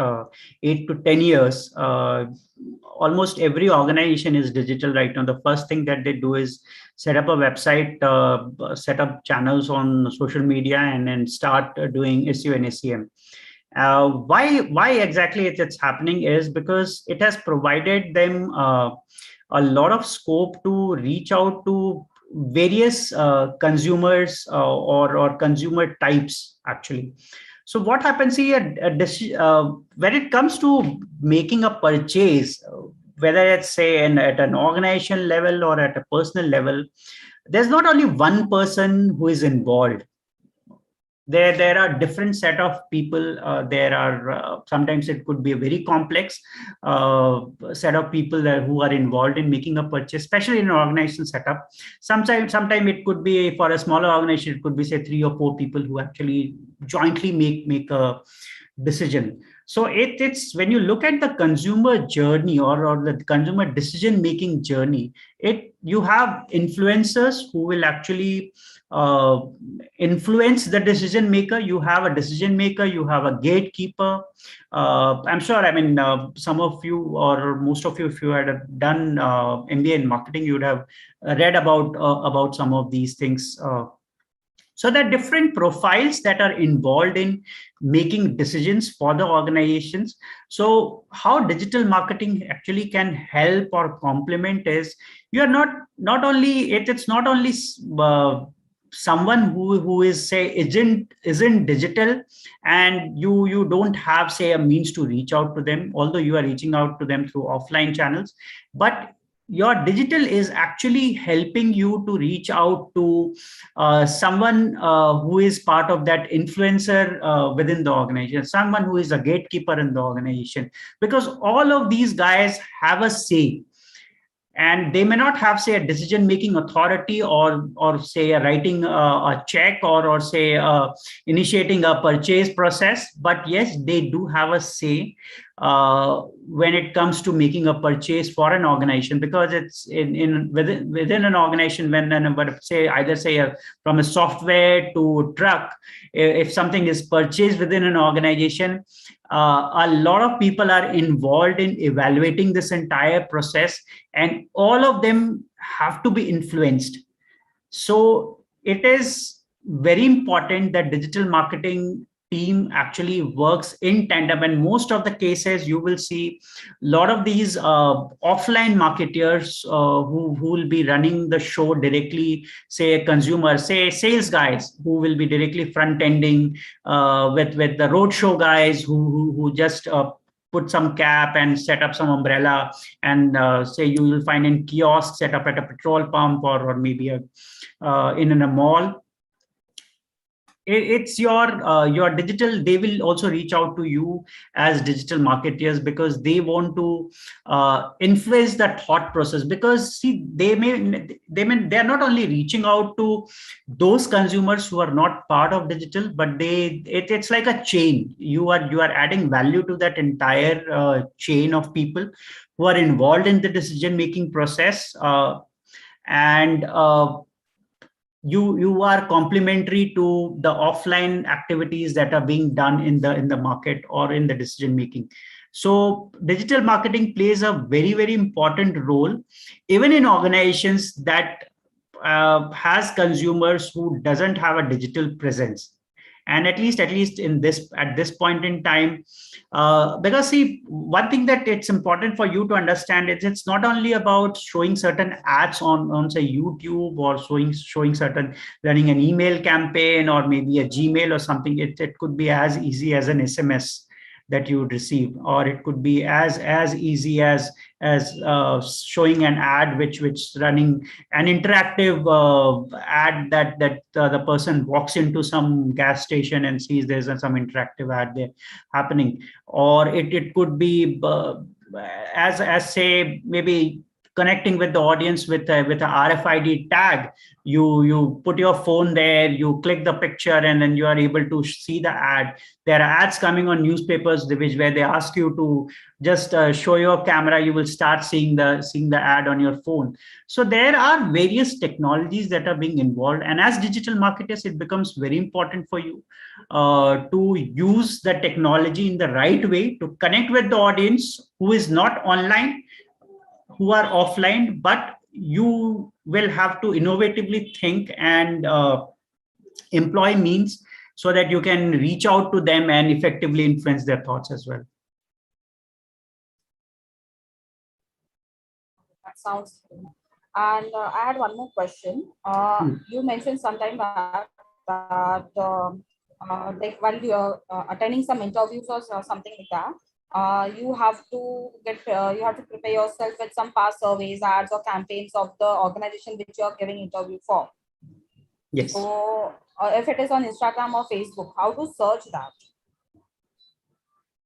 8 to 10 years. Almost every organization is digital right now. The first thing that they do is set up a website, set up channels on social media, and then start doing SEO and SEM. Why exactly it's happening is because it has provided them a lot of scope to reach out to various consumers or consumer types actually. So what happens here, when it comes to making a purchase, whether it's say at an organization level or at a personal level, there's not only one person who is involved. There are different set of people. There are sometimes it could be a very complex set of people who are involved in making a purchase, especially in an organization setup. Sometimes it could be, for a smaller organization, it could be say 3 or 4 people who actually jointly make a decision. So it's when you look at the consumer journey or the consumer decision making journey, you have influencers who will actually influence the decision maker. You have a decision maker, you have a gatekeeper. I'm sure, I mean, some of you or most of you, if you had done MBA in marketing, you would have read about some of these things. So there are different profiles that are involved in making decisions for the organizations. So how digital marketing actually can help or complement is, you are not only it's not only someone who is say isn't digital, and you don't have say a means to reach out to them, although you are reaching out to them through offline channels, but your digital is actually helping you to reach out to someone who is part of that influencer within the organization, someone who is a gatekeeper in the organization, because all of these guys have a say, and they may not have say a decision making authority or say writing a check or say initiating a purchase process, but yes, they do have a say when it comes to making a purchase for an organization, because it's within an organization, but say either say from a software to truck, if something is purchased within an organization, a lot of people are involved in evaluating this entire process, and all of them have to be influenced. So it is very important that digital marketing team actually works in tandem, and most of the cases you will see a lot of these offline marketers who will be running the show directly, say a consumer, say sales guys who will be directly front ending with the roadshow guys who just put some cap and set up some umbrella, and say you will find in kiosk set up at a petrol pump or maybe in a mall. It's your digital, they will also reach out to you as digital marketers, because they want to influence that thought process, because see, they're not only reaching out to those consumers who are not part of digital, but it's like a chain. You are adding value to that entire chain of people who are involved in the decision making process, and you are complementary to the offline activities that are being done in the market or in the decision making. So digital marketing plays a very, very important role, even in organizations that has consumers who doesn't have a digital presence. And at least in this at this point in time, because see, one thing that it's important for you to understand is it's not only about showing certain ads on say YouTube, or showing certain, running an email campaign, or maybe a Gmail or something. It could be as easy as an SMS that you would receive, or it could be as easy as showing an ad which running an interactive ad that the person walks into some gas station and sees there's some interactive ad there happening. Or it could be as say maybe connecting with the audience with a RFID tag. You put your phone there, you click the picture, and then you are able to see the ad. There are ads coming on newspapers where they ask you to just show your camera. You will start seeing the ad on your phone. So there are various technologies that are being involved, and as digital marketers, it becomes very important for you to use the technology in the right way to connect with the audience who is not online, who are offline, but you will have to innovatively think and employ means so that you can reach out to them and effectively influence their thoughts as well. That sounds good. And I had one more question. You mentioned sometime back that like while you're attending some interviews or something like that, you have to prepare yourself with some past surveys, ads, or campaigns of the organization which you're giving interview for. Yes. So if it is on Instagram or Facebook, how to search that?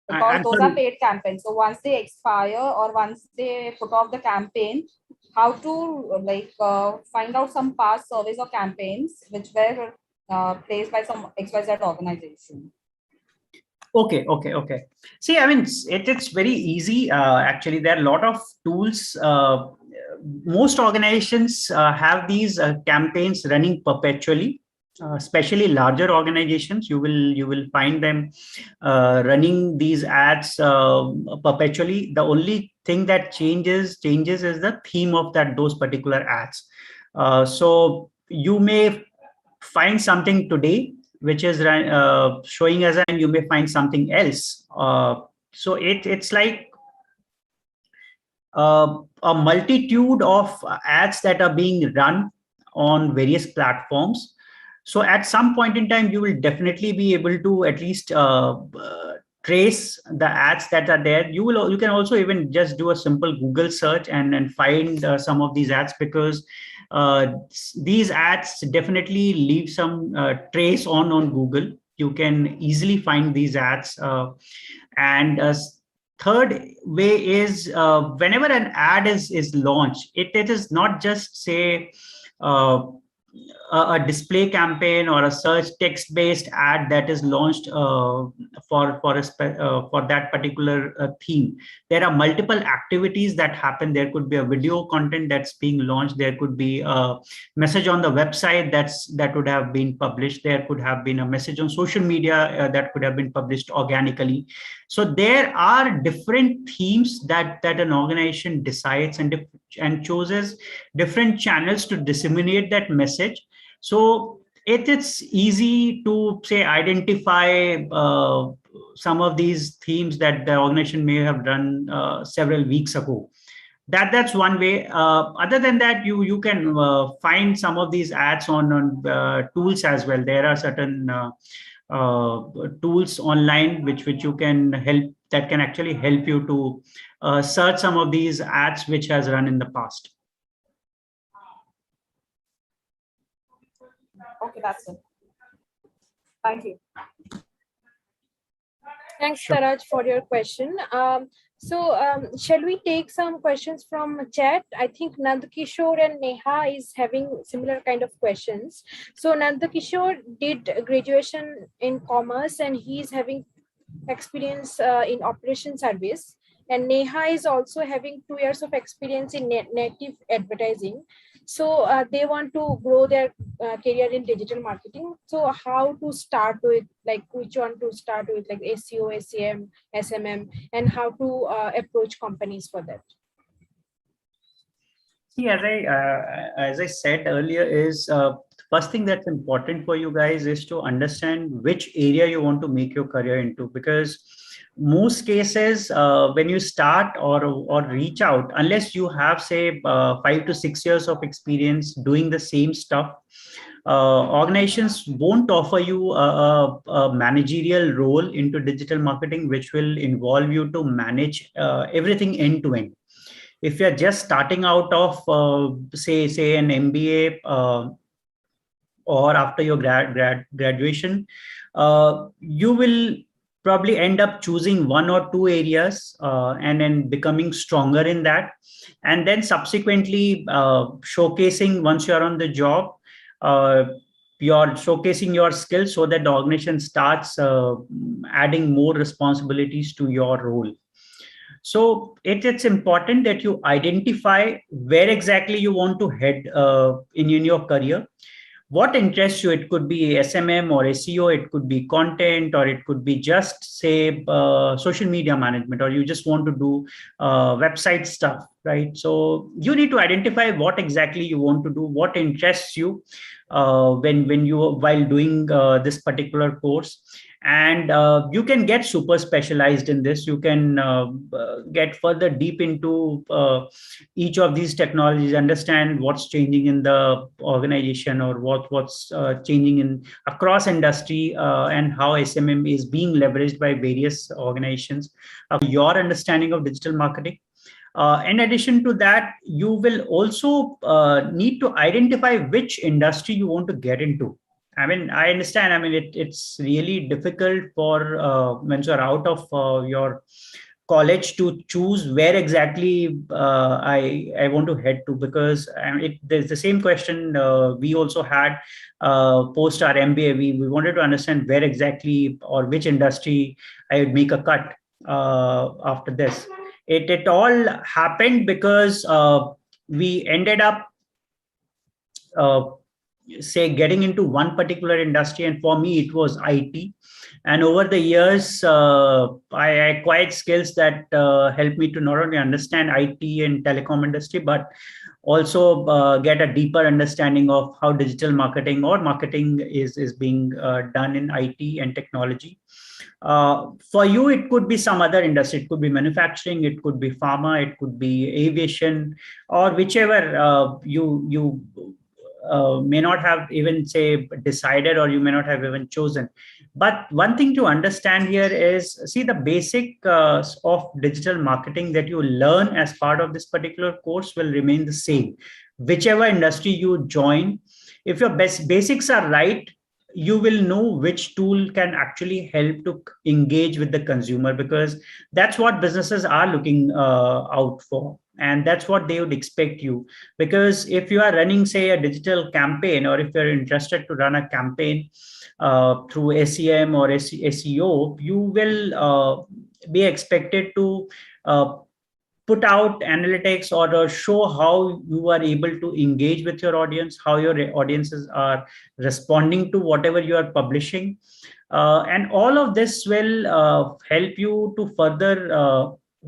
Because those are paid campaigns. So once they expire or once they put off the campaign, how to like find out some past surveys or campaigns which were placed by some XYZ organization? Okay. See, I mean, it's very easy. Actually, there are a lot of tools. Most organizations have these campaigns running perpetually. Especially larger organizations, you will find them running these ads perpetually. The only thing that changes is the theme of those particular ads. So you may find something today which is showing as and you may find something else. So it's like a multitude of ads that are being run on various platforms. So at some point in time, you will definitely be able to at least trace the ads that are there. You can also even just do a simple Google search and find some of these ads, because these ads definitely leave some trace on Google. You can easily find these ads. And third way is whenever an ad is launched, it is not just say a display campaign or a search text-based ad that is launched for that particular theme. There are multiple activities that happen. There could be a video content that's being launched. There could be a message on the website that would have been published. There could have been a message on social media that could have been published organically. So there are different themes that an organization decides and chooses different channels to disseminate that message. So it's easy to say identify some of these themes that the organization may have done several weeks ago. That's one way. Other than that, you can find some of these ads on tools as well. There are certain tools online which you can that can actually help you to search some of these ads which has run in the past. Okay, that's it. Thank you. Thanks, Sure. Taraj, for your question. Shall we take some questions from chat? I think Nandakishore and Neha is having similar kind of questions. So Nandakishore did graduation in commerce and he is having experience in operation service. and Neha is also having 2 years of experience in native advertising. So they want to grow their career in digital marketing. So how to start with, like which one to start with, like SEO, SEM, SMM, and how to approach companies for that? See, as I said earlier, is first thing that's important for you guys is to understand which area you want to make your career into, because most cases when you start or reach out, unless you have say 5 to 6 years of experience doing the same stuff, organizations won't offer you a managerial role into digital marketing, which will involve you to manage everything end to end. If you're just starting out of say an MBA or after your graduation, you will probably end up choosing 1 or 2 areas and then becoming stronger in that, and then subsequently showcasing once you're on the job, uh, you're showcasing your skills so that the organization starts adding more responsibilities to your role. So it's important that you identify where exactly you want to head in your career. What interests you? It could be SMM or SEO, it could be content, or it could be just say social media management, or you just want to do website stuff, right? So you need to identify what exactly you want to do, what interests you when you while doing this particular course. And you can get super specialized in this. You can get further deep into each of these technologies, understand what's changing in the organization, or what's changing in across industry, and how SMM is being leveraged by various organizations. Your understanding of digital marketing. In addition to that, you will also need to identify which industry you want to get into. I mean, I understand. I mean, it's really difficult for when you're out of your college to choose where exactly I want to head to, because there's the same question we also had post our MBA. We wanted to understand where exactly or which industry I would make a cut after this. It all happened because we ended up uh, say getting into one particular industry, and for me it was IT. And over the years I acquired skills that helped me to not only understand IT and telecom industry, but also get a deeper understanding of how digital marketing or marketing is being done in IT and technology. For you, it could be some other industry. It could be manufacturing, it could be pharma, it could be aviation, or whichever you may not have even say decided, or you may not have even chosen. But one thing to understand here is, see, the basic of digital marketing that you learn as part of this particular course will remain the same whichever industry you join. If your basics are right, you will know which tool can actually help to engage with the consumer, because that's what businesses are looking out for, and that's what they would expect you. Because if you are running say a digital campaign, or if you're interested to run a campaign through SEM or SEO, you will be expected to put out analytics, or show how you are able to engage with your audience, how your audiences are responding to whatever you are publishing. And all of this will help you to further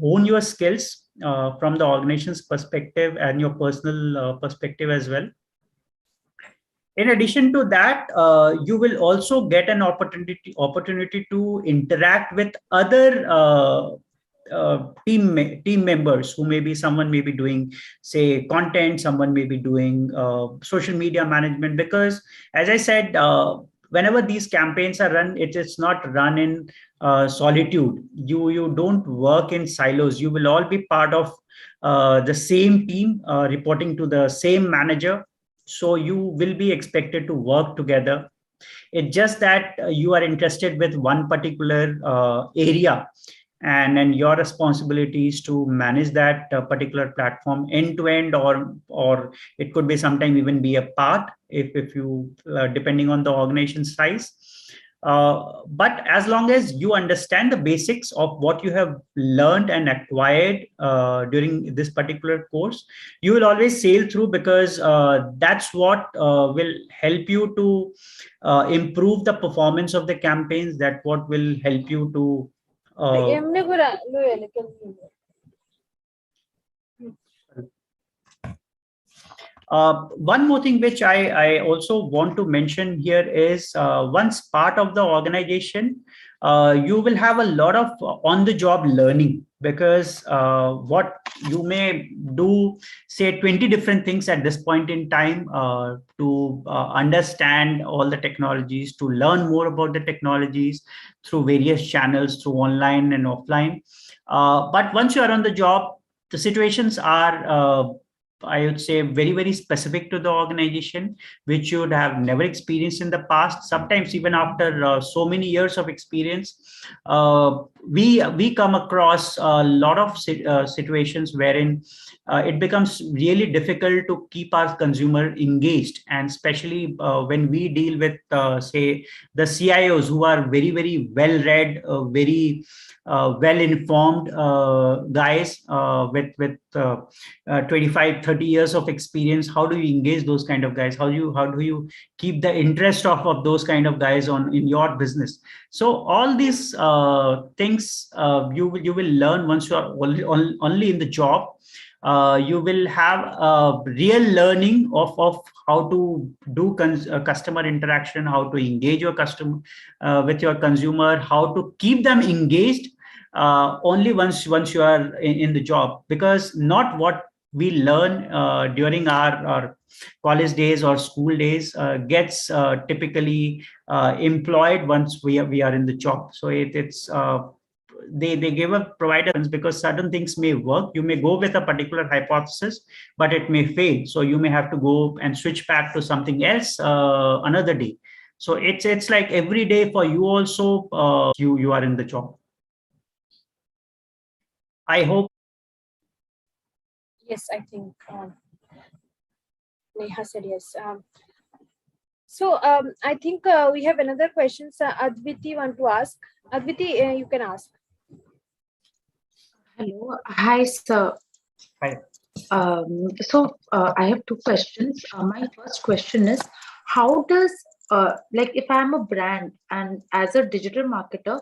hone your skills from the organization's perspective and your personal perspective as well. In addition to that, you will also get an opportunity to interact with other team members, who may be someone may be doing say content, someone may be doing social media management. Because as I said, whenever these campaigns are run, it is not run in solitude. You don't work in silos. You will all be part of the same team, reporting to the same manager. So you will be expected to work together. It's just that you are interested with one particular area, and then your responsibility is to manage that particular platform end to end, or it could be sometime even be a part, if you depending on the organization size. But as long as you understand the basics of what you have learned and acquired during this particular course, you will always sail through, because that's what will help you to improve the performance of the campaigns. That what will help you to one more thing which I also want to mention here is, once part of the organization, you will have a lot of on-the-job learning, because what you may do, say 20 different things at this point in time, to understand all the technologies, to learn more about the technologies through various channels, through online and offline. But once you are on the job, the situations are I would say very, very specific to the organization, which you would have never experienced in the past. Sometimes even after so many years of experience, we come across a lot of situations wherein it becomes really difficult to keep our consumer engaged, and especially when we deal with say the CIOs, who are very, very well read, very well informed guys with 25, 30 years of experience. How do you engage those kind of guys? How do you keep the interest of those kind of guys on in your business? So all these things you will learn once you are only in the job. You will have a real learning of how to do customer interaction, how to engage your customer with your consumer, how to keep them engaged only once you are in the job, because not what we learn during our college days or school days gets typically employed once we are in the job. So it's they give a provider, because certain things may work. You may go with a particular hypothesis, but it may fail. So you may have to go and switch back to something else another day. So it's like every day for you also, you are in the job. I hope. Yes, I think Neha said yes. So I think we have another question. Adviti want to ask. Adviti, you can ask. Hello. Hi, sir. Hi. I have two questions. My first question is, how does, like if I'm a brand and as a digital marketer,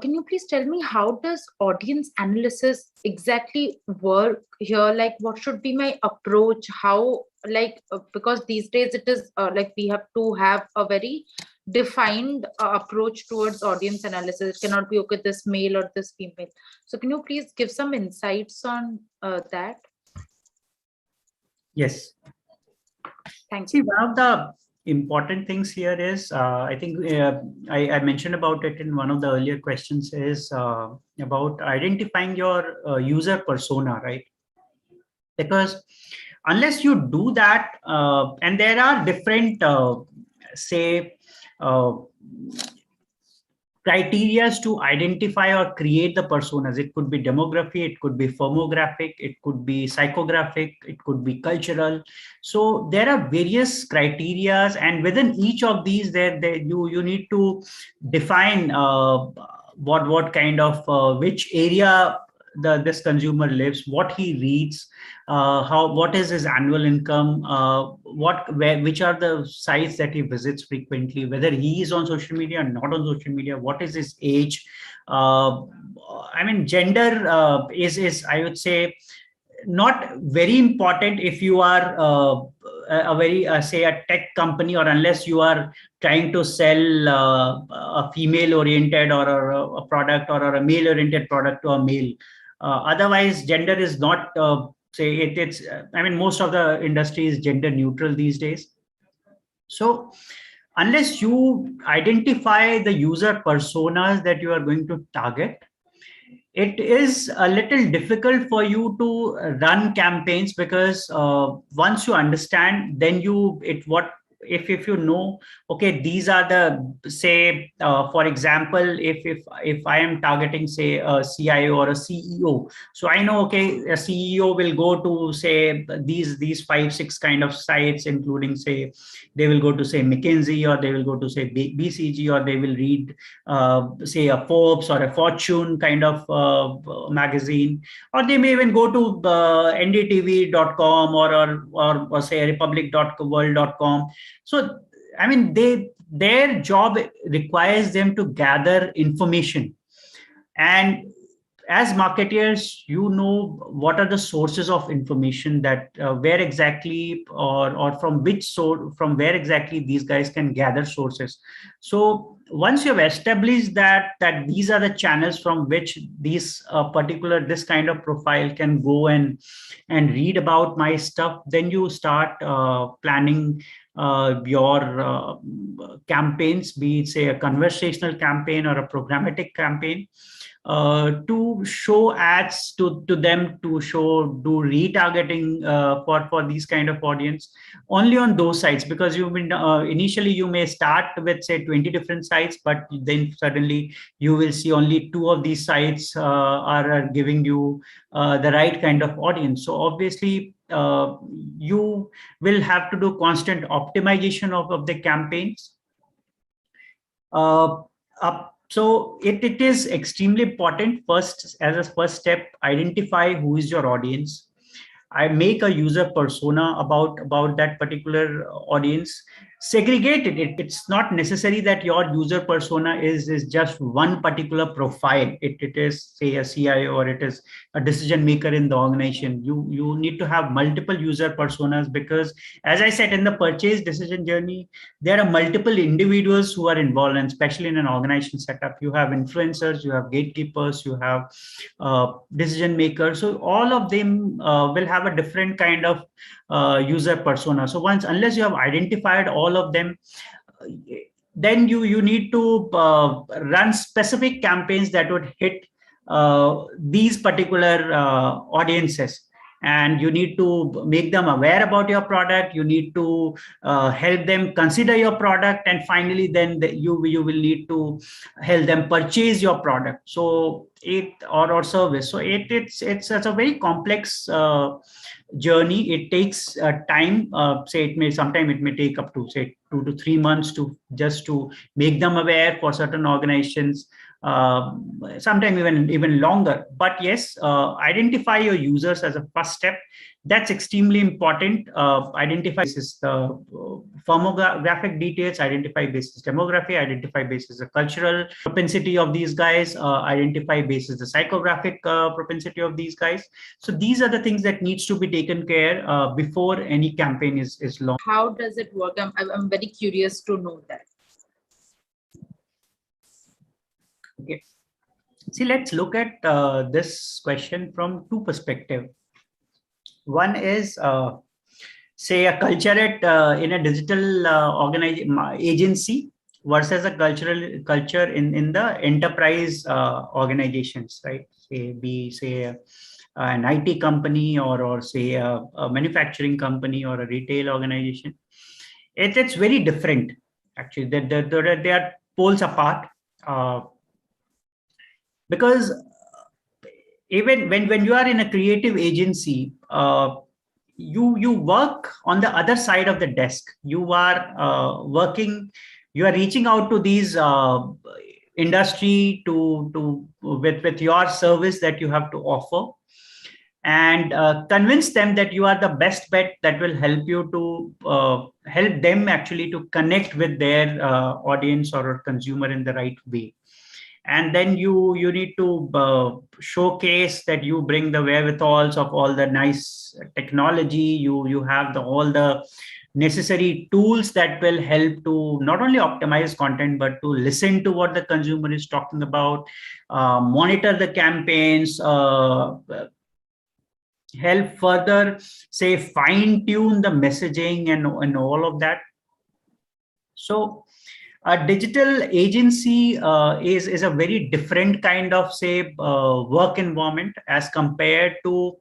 can you please tell me how does audience analysis exactly work here? Like what should be my approach? How, like, because these days it is like we have to have a very defined approach towards audience analysis. It cannot be, okay, this male or this female. So can you please give some insights on that? Yes. Thank See, you. one of the important things here is, I think I mentioned about it in one of the earlier questions, is about identifying your user persona, right? Because unless you do that, and there are different, say, criteria to identify or create the personas. It could be demography, it could be firmographic, it could be psychographic, it could be cultural. So there are various criterias, and within each of these, there you need to define what kind of which area this consumer lives, what he reads, what is his annual income, which are the sites that he visits frequently, whether he is on social media or not on social media, what is his age. I mean, gender is I would say not very important if you are a very say a tech company, or unless you are trying to sell a female oriented or a product, or a male oriented product to a male. Otherwise, gender is not say it's I mean, most of the industry is gender neutral these days. So unless you identify the user personas that you are going to target, it is a little difficult for you to run campaigns, because once you understand, then if you know, okay, these are the, say, for example, if I am targeting, say, a CIO or a CEO, so I know, okay, a CEO will go to, say, these 5-6 kind of sites, including, say, they will go to, say, McKinsey, or they will go to, say, BCG, or they will read, say, a Forbes or a Fortune kind of magazine, or they may even go to ndtv.com, or say republic.world.com. So, I mean, their job requires them to gather information. And as marketers, you know what are the sources of information, that where exactly, or from which source, from where exactly these guys can gather sources. So once you have established that these are the channels from which these this kind of profile can go and read about my stuff, then you start planning your campaigns, be it, say, a conversational campaign or a programmatic campaign, to show ads to them, to do retargeting for these kind of audience only on those sites. Because you mean, initially you may start with, say, 20 different sites, but then suddenly you will see only 2 of these sites are giving you the right kind of audience. So obviously you will have to do constant optimization of the campaigns. So it is extremely important. First, as a first step, identify who is your audience. I make a user persona about that particular audience. Segregate it. It's not necessary that your user persona is just one particular profile. It is, say, a CIO, or it is a decision maker in the organization. You need to have multiple user personas, because, as I said, in the purchase decision journey, there are multiple individuals who are involved, and especially in an organization setup, you have influencers, you have gatekeepers, you have decision makers. So all of them will have a different kind of user persona. So unless you have identified all of them, then you need to run specific campaigns that would hit these particular audiences. And you need to make them aware about your product. You need to help them consider your product, and finally then you will need to help them purchase your product, so or service. So it's a very complex journey. It takes time. Say, sometime it may take up to, say, 2 to 3 months to make them aware for certain organizations. Sometime even longer. But yes, identify your users as a first step. That's extremely important. Identify basis the firmographic details, identify basis demography, identify basis the cultural propensity of these guys, identify basis the psychographic propensity of these guys. So these are the things that needs to be taken care before any campaign is launched. How does it work? I'm very curious to know that. Okay. See, let's look at this question from 2 perspectives. One is, say, a culture in a digital agency versus a culture in the enterprise organizations, right? Say an IT company, or say a manufacturing company, or a retail organization. It's very different, actually. They are poles apart. Because even when you are in a creative agency, you work on the other side of the desk. You are working, you are reaching out to these industry with your service that you have to offer, and convince them that you are the best bet that will help you to help them actually to connect with their audience or consumer in the right way. And then you need to showcase that you bring the wherewithals of all the nice technology. You have all the necessary tools that will help to not only optimize content, but to listen to what the consumer is talking about, monitor the campaigns, help further, say, fine tune the messaging and all of that. So A digital agency is a very different kind of, say, work environment as compared to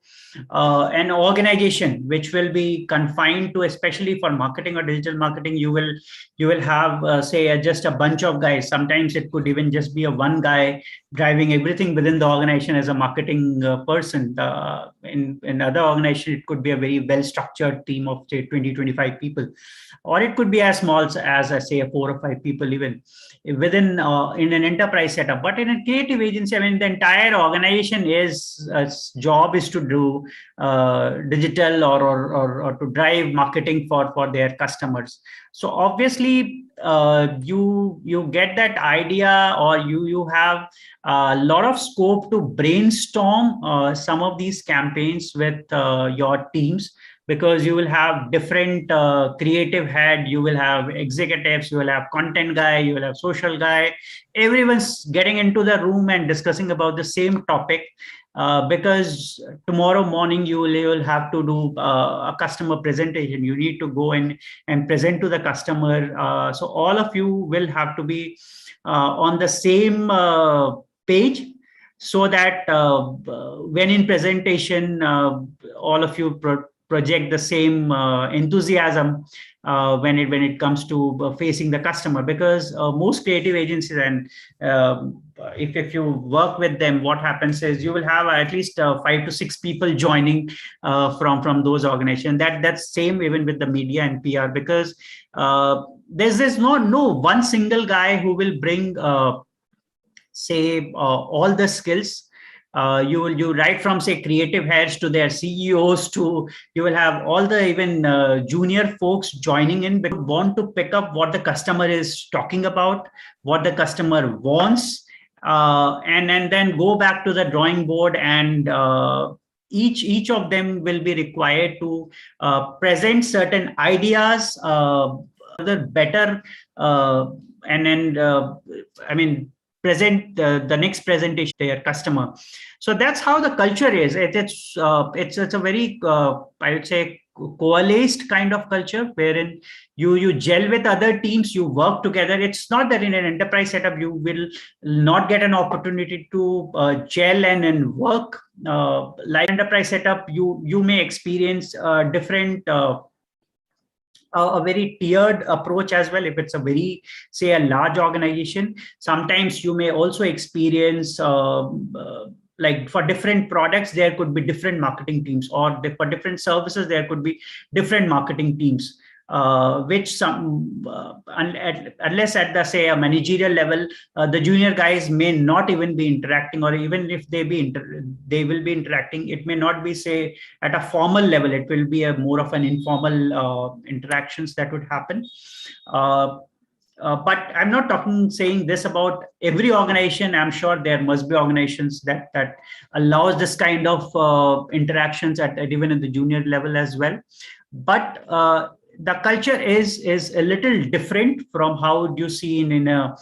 an organization which will be confined to, especially for marketing or digital marketing. You will have, say, just a bunch of guys. Sometimes it could even just be a one guy driving everything within the organization as a marketing person. In other organization, it could be a very well structured team of, say, 20-25 people, or it could be as small as, I say, 4 or 5 people even within in an enterprise setup. But in a creative agency, I mean, the entire organization is job is to do digital or to drive marketing for their customers. So obviously, you get that idea, or you have a lot of scope to brainstorm some of these campaigns with your teams, because you will have different creative head, you will have executives, you will have content guy, you will have social guy. Everyone's getting into the room and discussing about the same topic, because tomorrow morning you will have to do a customer presentation. You need to go and present to the customer. So all of you will have to be on the same page, so that when in presentation, all of you project the same enthusiasm when it comes to facing the customer. Because most creative agencies, and if you work with them, what happens is you will have at least 5 to 6 people joining from those organizations. That's same even with the media and PR, because there's no one single guy who will bring say all the skills. You right from, say, creative heads to their CEOs, to you will have all the even junior folks joining in, because want to pick up what the customer is talking about, what the customer wants, and then go back to the drawing board, and each of them will be required to present certain ideas, the better, and I mean, present the next presentation to your customer. So that's how the culture is. It's a very I would say coalesced kind of culture, wherein you gel with other teams, you work together. It's not that in an enterprise setup you will not get an opportunity to gel and work. Like enterprise setup, you may experience different a very tiered approach as well. If it's a very, say, a large organization, sometimes you may also experience like for different products there could be different marketing teams, or for different services there could be different marketing teams, which some unless at the, say, a managerial level, the junior guys may not even be interacting, or even if they will be interacting, it may not be, say, at a formal level. It will be a more of an informal interactions that would happen. But I'm not saying this about every organization. I'm sure there must be organizations that allows this kind of interactions at even at the junior level as well. But the culture is a little different from how you see in a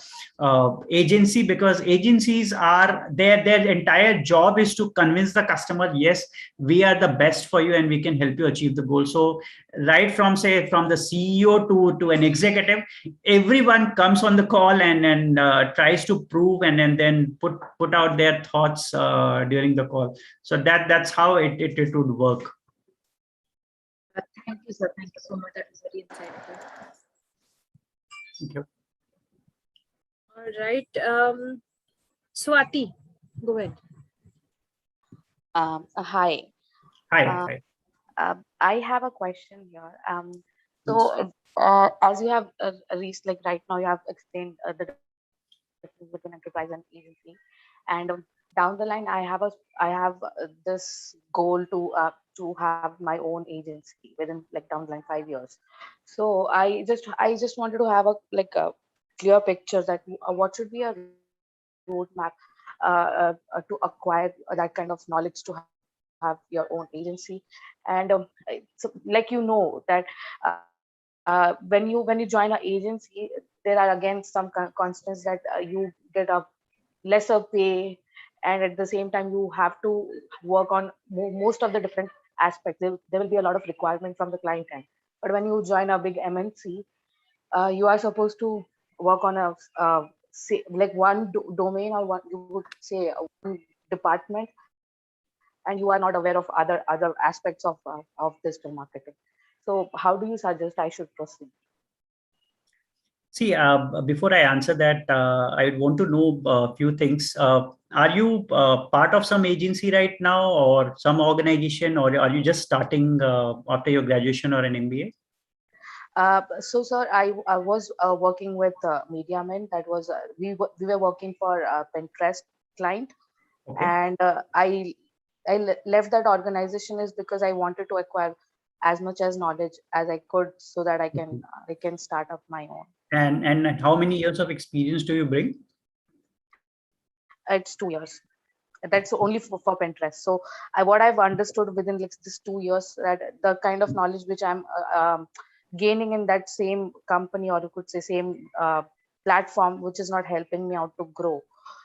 agency, because agencies are their entire job is to convince the customer, yes, we are the best for you and we can help you achieve the goal. So right from, say, from the CEO to an executive, everyone comes on the call and tries to prove and then put out their thoughts during the call. So that's how it would work. Thank you, sir. Thank you so much. That was very insightful. Thank you. All right. Swati, go ahead. Hi. Hi. I have a question here. So, as you have reached, like right now, you have explained the difference between enterprise and agency, and down the line, I have this goal to have my own agency within, like, down the line 5 years. So I just wanted to have a clear picture that what should be a roadmap to acquire that kind of knowledge to have your own agency. And so, like, that when you join an agency, there are again some constants that you get a lesser pay, and at the same time you have to work on most of the different aspects. There will be a lot of requirement from the client end. But when you join a big MNC, you are supposed to work on a say, like one domain, or one, you would say, one department, and you are not aware of other aspects of digital marketing. So how do you suggest I should proceed? See, before I answer that, I want to know a few things. Are you part of some agency right now, or some organization, or are you just starting after your graduation or an MBA? So, sir, I was working with Mediaman. That was we were working for a Pinterest client, Okay. and I left that organization is because I wanted to acquire as much as knowledge as I could, so that I can start up my own. And how many years of experience do you bring? It's 2 years. That's only for Pinterest. So what I've understood within like this 2 years, that the kind of knowledge which I'm gaining in that same company, or you could say same platform, which is not helping me out to grow.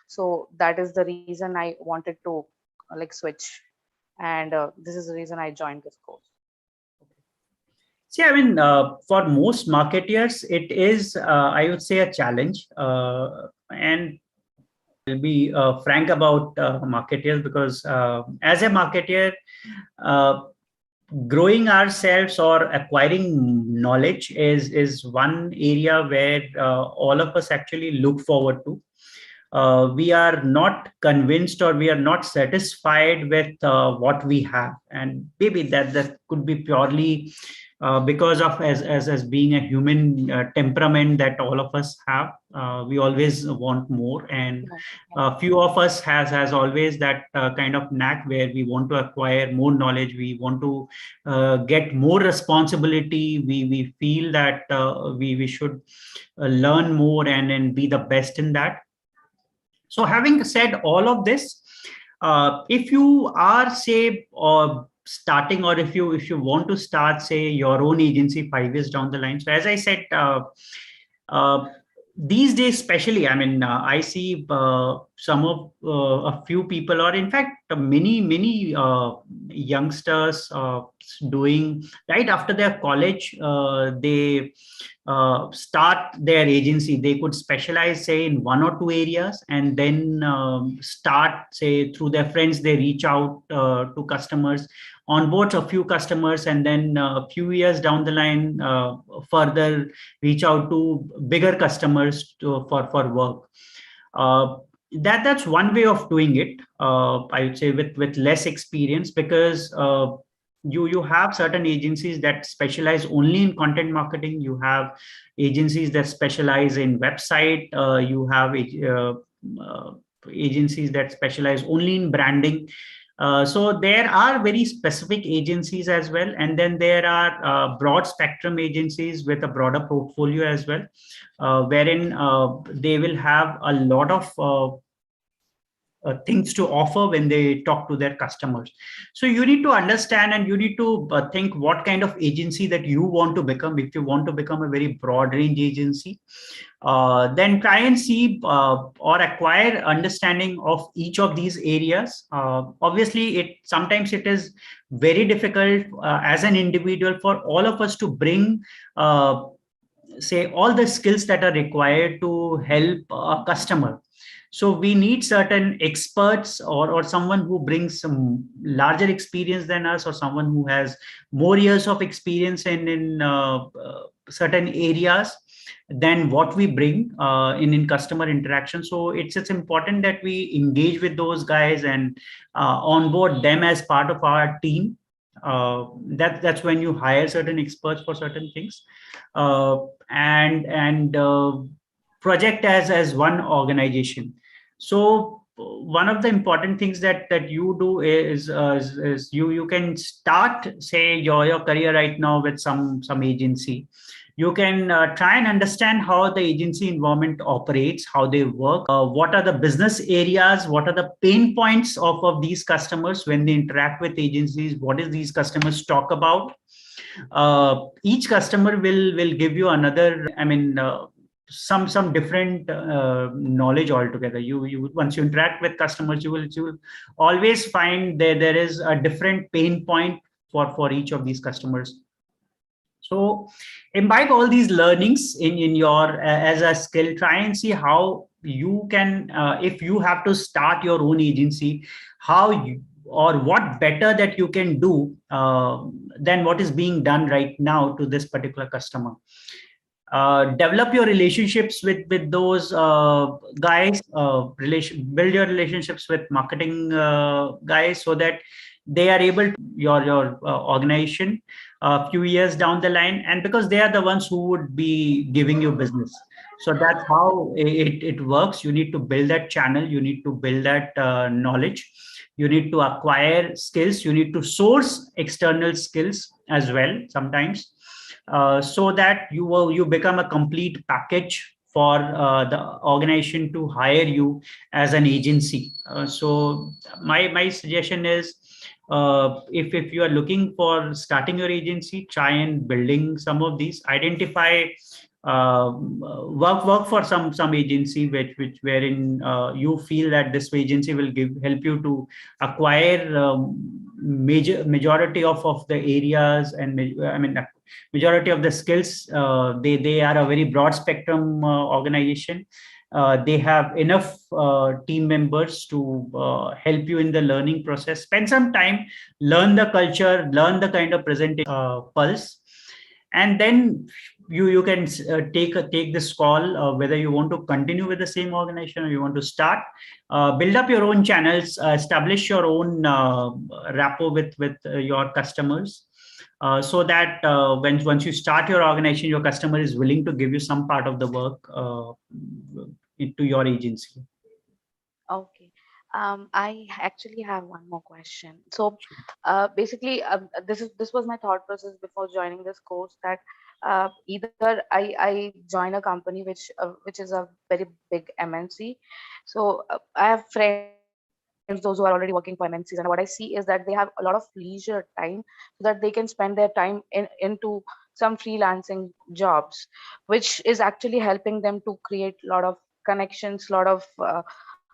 So that is the reason I wanted to like switch, and this is the reason I joined this course. See, I mean, for most marketers, it is, I would say, a challenge. And I'll be frank about marketers, because as a marketer, uh, growing ourselves or acquiring knowledge is one area where all of us actually look forward to. We are not convinced, or we are not satisfied with what we have, and maybe that could be purely because of as being a human temperament that all of us have. We always want more, and few of us has always that kind of knack where we want to acquire more knowledge, we want to get more responsibility, we feel that we should learn more and be the best in that. So having said all of this, if you are, say, starting, or if you want to start, say, your own agency 5 years down the line. So as I said, these days, especially, I mean, I see some of a few people, or in fact, many youngsters doing right after their college, they start their agency. They could specialize, say, in one or two areas, and then start, say, through their friends, they reach out to customers, onboard a few customers, and then a few years down the line, further reach out to bigger customers for work. That's one way of doing it. I would say with less experience, because you have certain agencies that specialize only in content marketing. You have agencies that specialize in website. You have agencies that specialize only in branding. So there are very specific agencies as well, and then there are broad spectrum agencies with a broader portfolio as well, wherein they will have a lot of things to offer when they talk to their customers. So you need to understand, and you need to think what kind of agency that you want to become. If you want to become a very broad range agency, then try and see or acquire understanding of each of these areas. Obviously, sometimes it is very difficult as an individual for all of us to bring say all the skills that are required to help a customer. So we need certain experts, or someone who brings some larger experience than us, or someone who has more years of experience in certain areas than what we bring in customer interaction. So it's important that we engage with those guys and onboard them as part of our team. That's when you hire certain experts for certain things, and project as one organization. So one of the important things that you do is you can start, say, your career right now with some agency. You can try and understand how the agency environment operates, how they work, what are the business areas, what are the pain points of these customers when they interact with agencies, what is these customers talk about. Each customer will give you another, I mean, some different knowledge altogether. You once you interact with customers, you will always find there is a different pain point for each of these customers. So imbibe all these learnings in your as a skill. Try and see how you can, if you have to start your own agency, how you, or what better that you can do than what is being done right now to this particular customer. Develop your relationships with those guys, build your relationships with marketing guys, so that they are able to your organization a few years down the line, and because they are the ones who would be giving you business. So that's how it works. You need to build that channel, you need to build that knowledge, you need to acquire skills, you need to source external skills as well sometimes, so that you become a complete package for the organization to hire you as an agency. So my suggestion is, if you are looking for starting your agency, try and building some of these. Identify, work for some agency which wherein you feel that this agency will help you to acquire majority of the areas, and I mean majority of the skills. They are a very broad spectrum organization. They have enough team members to help you in the learning process. Spend some time, learn the culture, learn the kind of presentation pulse, and then you can take this call, whether you want to continue with the same organization or you want to start. Build up your own channels, establish your own rapport with your customers, so that once you start your organization, your customer is willing to give you some part of the work into your agency. Okay. I actually have one more question. So, basically, this was my thought process before joining this course, that either I join a company which is a very big MNC. So I have friends those who are already working for MNCs, and what I see is that they have a lot of leisure time, so that they can spend their time into some freelancing jobs, which is actually helping them to create a lot of connections, lot of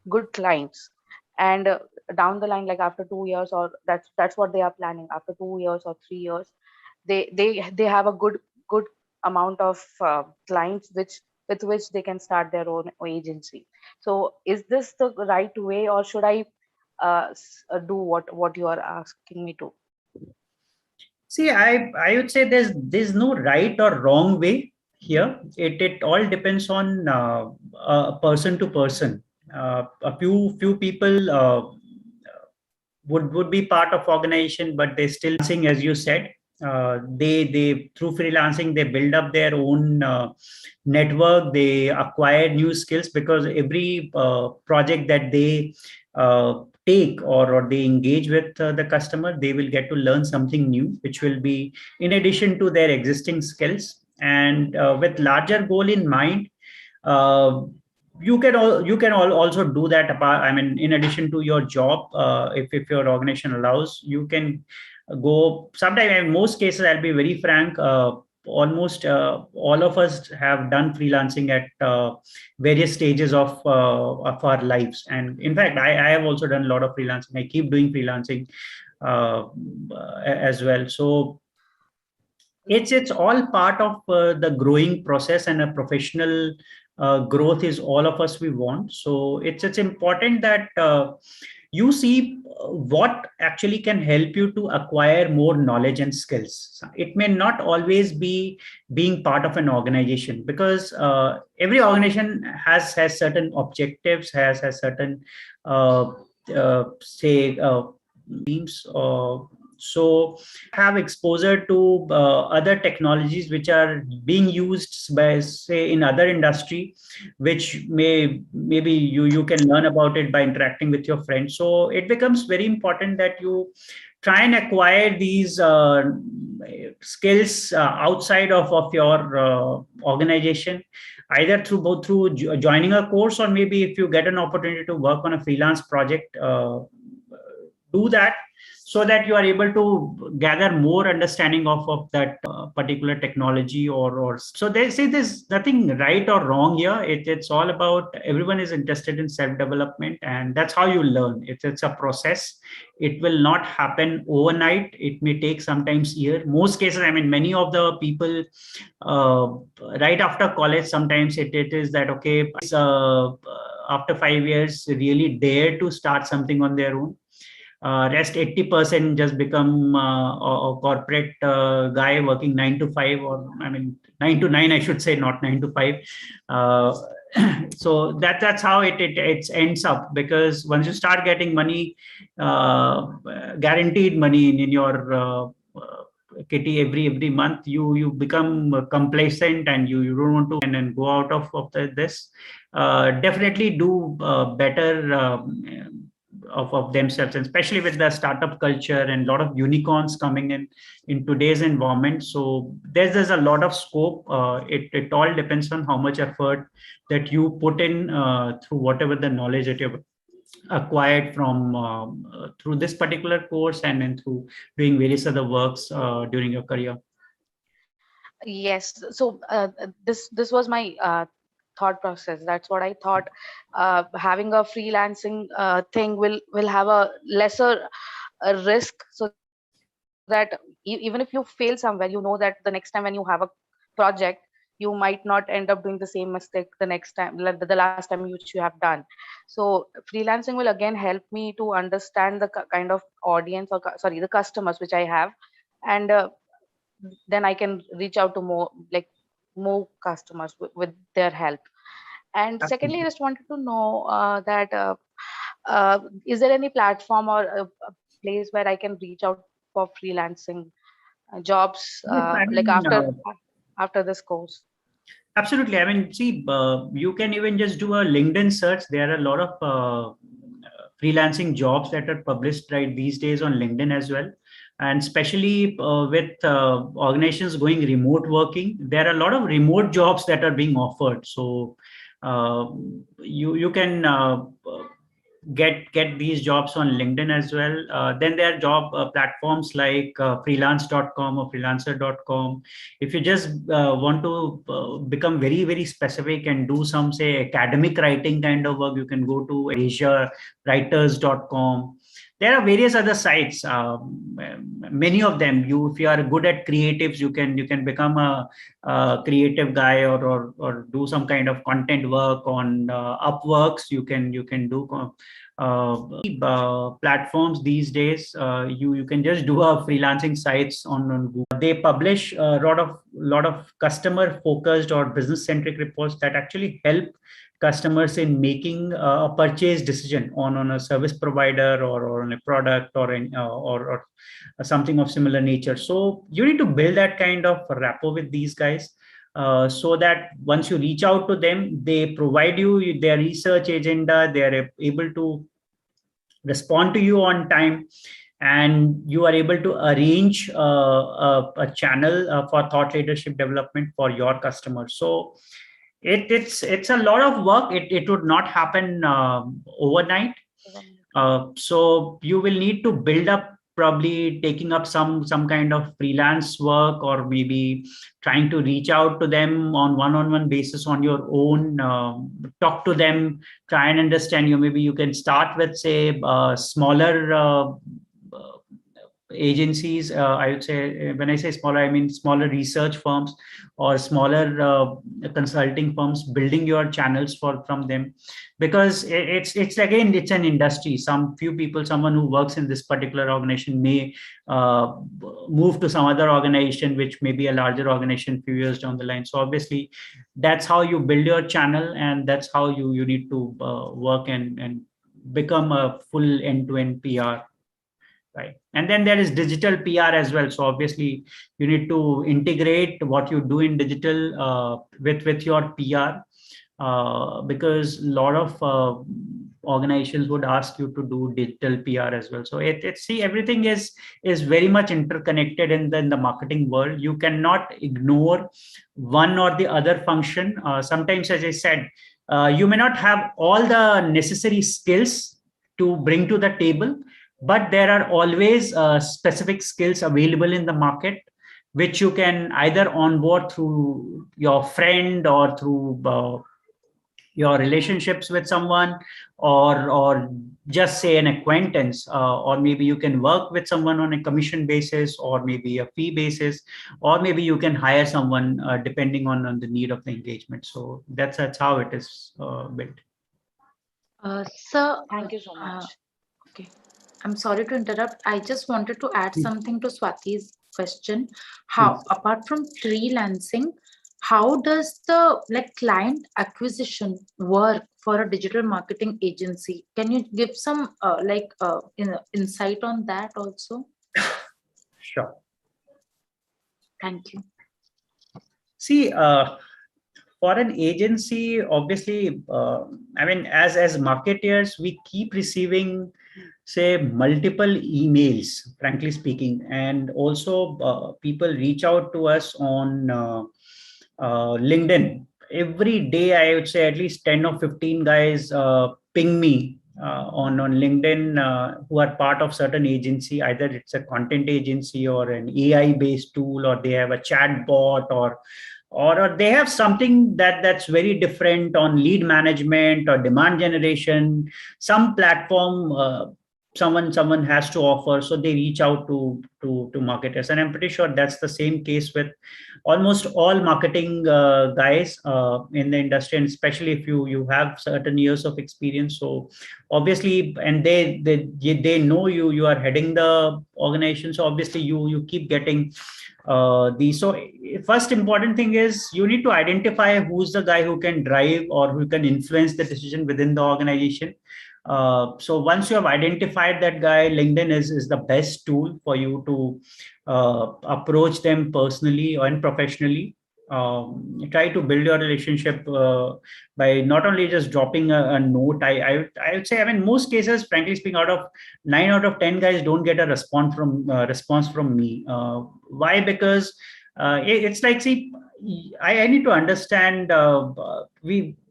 good clients. And down the line, like after 2 years, or that's what they are planning, after 2 years or 3 years, they have a good amount of clients with which they can start their own agency. So is this the right way, or should I do what you are asking me to? See, I would say there's no right or wrong way here. It all depends on person to person. A few people would be part of organization, but they still freelancing, as you said. They through freelancing they build up their own network. They acquire new skills, because every project that they take, or they engage with the customer, they will get to learn something new, which will be in addition to their existing skills. And with larger goal in mind, uh, you can also do that apart, I mean, in addition to your job. If your organization allows, you can go sometime. In most cases, I'll be very frank, almost all of us have done freelancing at various stages of our lives. And in fact, I have also done a lot of freelancing. I keep doing freelancing uh, as well. So it's all part of the growing process, and a professional growth is all of us we want. So it's important that you see what actually can help you to acquire more knowledge and skills. It may not always be being part of an organization, because every organization has certain objectives, has certain say teams. So have exposure to other technologies which are being used by, say, in other industry, which maybe you can learn about it by interacting with your friends. So it becomes very important that you try and acquire these skills outside of your organization, either through joining a course, or maybe if you get an opportunity to work on a freelance project, do that, so that you are able to gather more understanding of that particular technology or so they say there's nothing right or wrong here. It's all about everyone is interested in self-development, and that's how you learn. It's a process. It will not happen overnight. It may take sometimes year. Most cases, I mean, many of the people uh, right after college, sometimes it is that, okay, after 5 years, really dare to start something on their own. Rest 80% just become a corporate guy working 9 to 5, or I mean 9 to 9, I should say, not 9 to 5. Uh, so that's how it ends up, because once you start getting money, guaranteed money in your kitty every month, you become complacent, and you don't want to and then go out of this. Definitely do better of themselves, and especially with the startup culture and a lot of unicorns coming in today's environment. So there's a lot of scope. It all depends on how much effort that you put in through whatever the knowledge that you've acquired from through this particular course, and then through doing various other works during your career. Yes. So this was my thought process. That's what I thought. Having a freelancing thing will have a lesser risk, so that even if you fail somewhere, you know that the next time when you have a project, you might not end up doing the same mistake the next time, like the last time which you have done. So freelancing will again help me to understand the kind of audience, or sorry, the customers which I have, and then I can reach out to more customers with their help. And secondly, I just wanted to know that is there any platform or a place where I can reach out for freelancing jobs, Yes, I like mean, after this course? absolutely. I mean, see, you can even just do a LinkedIn search. There are a lot of freelancing jobs that are published right these days on LinkedIn as well. And especially with organizations going remote working, there are a lot of remote jobs that are being offered. So you can get these jobs on LinkedIn as well. Then there are job platforms like freelance.com or freelancer.com. If you just want to become very specific and do some, say, academic writing kind of work, you can go to asiawriters.com. There are various other sites. Many of them, if you are good at creatives, you can become a creative guy, or do some kind of content work on Upworks. You can do platforms these days. You can just do a freelancing sites on Google. They publish a lot of customer focused or business centric reports that actually help customers in making a purchase decision on a service provider, or on a product, or something of similar nature. So you need to build that kind of rapport with these guys, so that once you reach out to them, they provide you their research agenda. They are able to respond to you on time, and you are able to arrange a channel for thought leadership development for your customers. So it's a lot of work. It would not happen overnight. So you will need to build up, probably taking up some kind of freelance work, or maybe trying to reach out to them on one-on-one basis on your own. Talk to them, try and understand you. Maybe you can start with, say, smaller agencies. I would say, when I say smaller, I mean smaller research firms or smaller consulting firms, building your channels from them, because it's again, it's an industry. Some few people, someone who works in this particular organization may move to some other organization, which may be a larger organization few years down the line. So obviously that's how you build your channel, and that's how you need to work and become a full end-to-end PR. Right. And then there is digital PR as well. So obviously you need to integrate what you do in digital with your PR, because a lot of organizations would ask you to do digital PR as well. So see, everything is very much interconnected in the marketing world. You cannot ignore one or the other function. Sometimes, as I said, you may not have all the necessary skills to bring to the table, but there are always specific skills available in the market, which you can either onboard through your friend or through your relationships with someone, or just say an acquaintance, or maybe you can work with someone on a commission basis, or maybe a fee basis, or maybe you can hire someone depending on the need of the engagement. So that's how it is built. Sir, Thank you so much. okay. I'm sorry to interrupt. I just wanted to add something to Swati's question. How, apart from freelancing, how does the client acquisition work for a digital marketing agency? Can you give some insight on that also? Sure. Thank you. See, for an agency, obviously, I mean, as marketers, we keep receiving, say, multiple emails, frankly speaking, and also people reach out to us on LinkedIn. Every day, I would say at least 10 or 15 guys ping me on LinkedIn who are part of certain agency. Either it's a content agency or an AI based tool, or they have a chat bot, or they have something that's very different on lead management or demand generation, some platform someone has to offer, so they reach out to marketers. And I'm pretty sure that's the same case with almost all marketing guys in the industry, and especially if you have certain years of experience. So obviously, and they know you are heading the organization, so obviously you keep getting these. So first important thing is you need to identify who's the guy who can drive or who can influence the decision within the organization. So once you have identified that guy, LinkedIn is the best tool for you to approach them personally and professionally. Try to build your relationship by not only just dropping a note. I would say, I mean, most cases, frankly speaking, out of 9 out of 10 guys don't get a response from me. Why? Because it's like, see, I need to understand.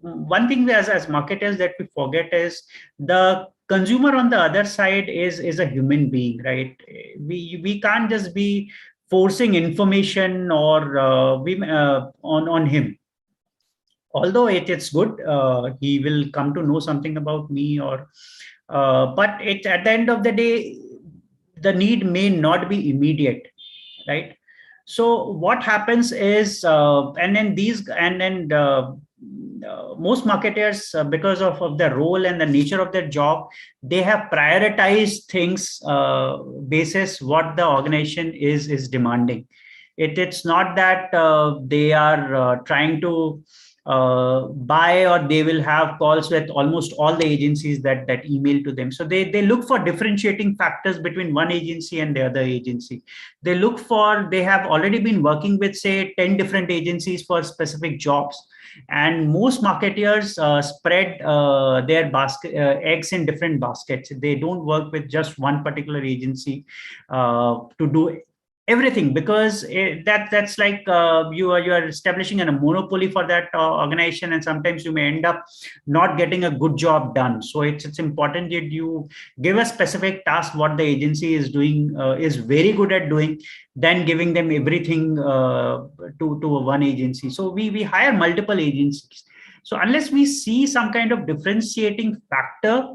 One thing as marketers that we forget is the consumer on the other side is a human being, right? We can't just be forcing information or on him. Although it's good, he will come to know something about me, or but it at the end of the day, the need may not be immediate, right? So what happens is, and then most marketers, because of their role and the nature of their job, they have prioritized things basis what the organization is demanding. It's not that they are trying to buy, or they will have calls with almost all the agencies that email to them. So they look for differentiating factors between one agency and the other agency. They have already been working with, say, 10 different agencies for specific jobs, and most marketers spread their basket eggs in different baskets. They don't work with just one particular agency to do everything, because that's like you are establishing a monopoly for that organization, and sometimes you may end up not getting a good job done. So it's important that you give a specific task what the agency is doing, is very good at doing, than giving them everything to one agency. So we hire multiple agencies. So unless we see some kind of differentiating factor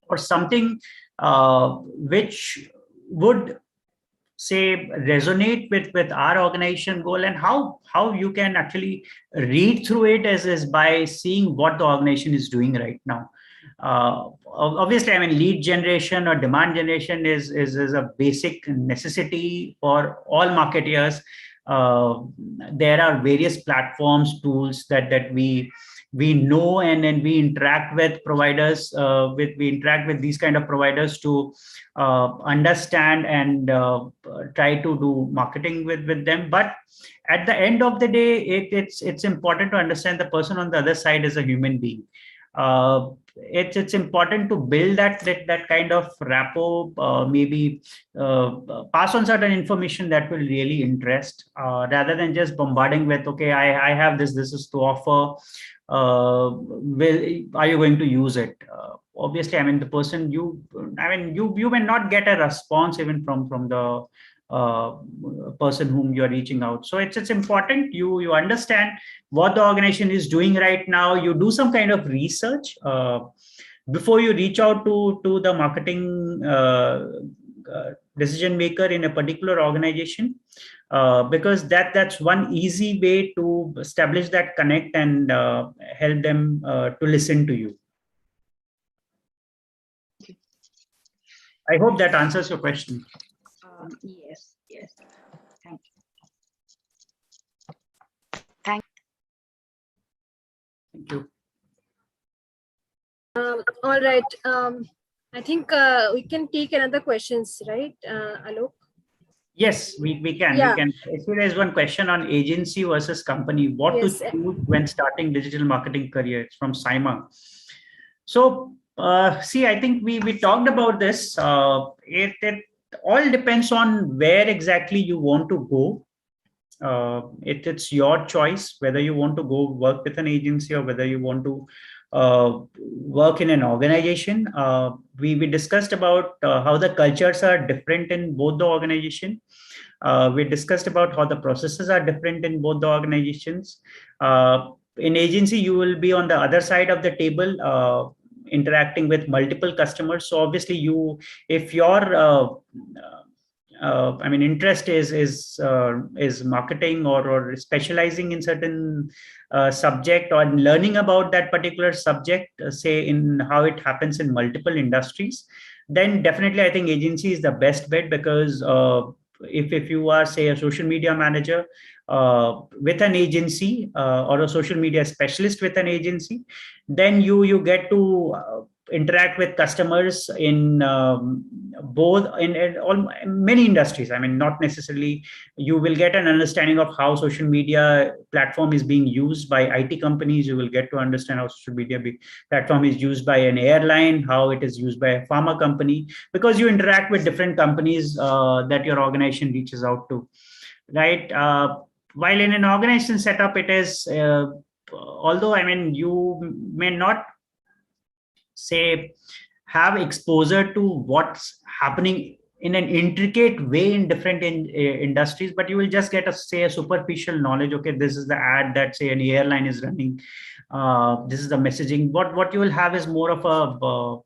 or something which would, say, resonate with our organization goal, and how you can actually read through it is by seeing what the organization is doing right now. Obviously, I mean, lead generation or demand generation is a basic necessity for all marketers. There are various platforms, tools that we know, and then we interact with providers. We interact with these kind of providers to understand and try to do marketing with them. But at the end of the day, it's important to understand the person on the other side is a human being. It's important to build that kind of rapport, maybe pass on certain information that will really interest, rather than just bombarding with, okay, I have this is to offer, are you going to use it? obviously, I mean, the person you may not get a response even from the person whom you are reaching out. So it's important you understand what the organization is doing right now. You do some kind of research before you reach out to the marketing decision maker in a particular organization, because that's one easy way to establish that connect and help them to listen to you. I hope that answers your question. Yes, yes. Thank you. Thank you. All right. I think we can take another questions, right, Alok? Yes, we can. Yeah. We can. Actually, there's one question on agency versus company. What Yes. to choose when starting digital marketing career? It's from Saima. So, see, I think we talked about this. It all depends on where exactly you want to go. It's your choice whether you want to go work with an agency or whether you want to work in an organization. We discussed about how the cultures are different in both the organization. We discussed about how the processes are different in both the organizations. In agency, you will be on the other side of the table, interacting with multiple customers. So obviously, if your I mean, interest is marketing or specializing in certain subject or learning about that particular subject, say in how it happens in multiple industries, then definitely I think agency is the best bet, because if you are, say, a social media manager with an agency, or a social media specialist with an agency, then you get to interact with customers in both in all many industries. I mean, not necessarily. You will get an understanding of how social media platform is being used by IT companies. You will get to understand how social media platform is used by an airline, how it is used by a pharma company, because you interact with different companies that your organization reaches out to, right? While in an organization setup, it is although I mean you may not say have exposure to what's happening in an intricate way in different industries, but you will just get a superficial knowledge. Okay, this is the ad that, say, an airline is running. This is the messaging. What you will have is more of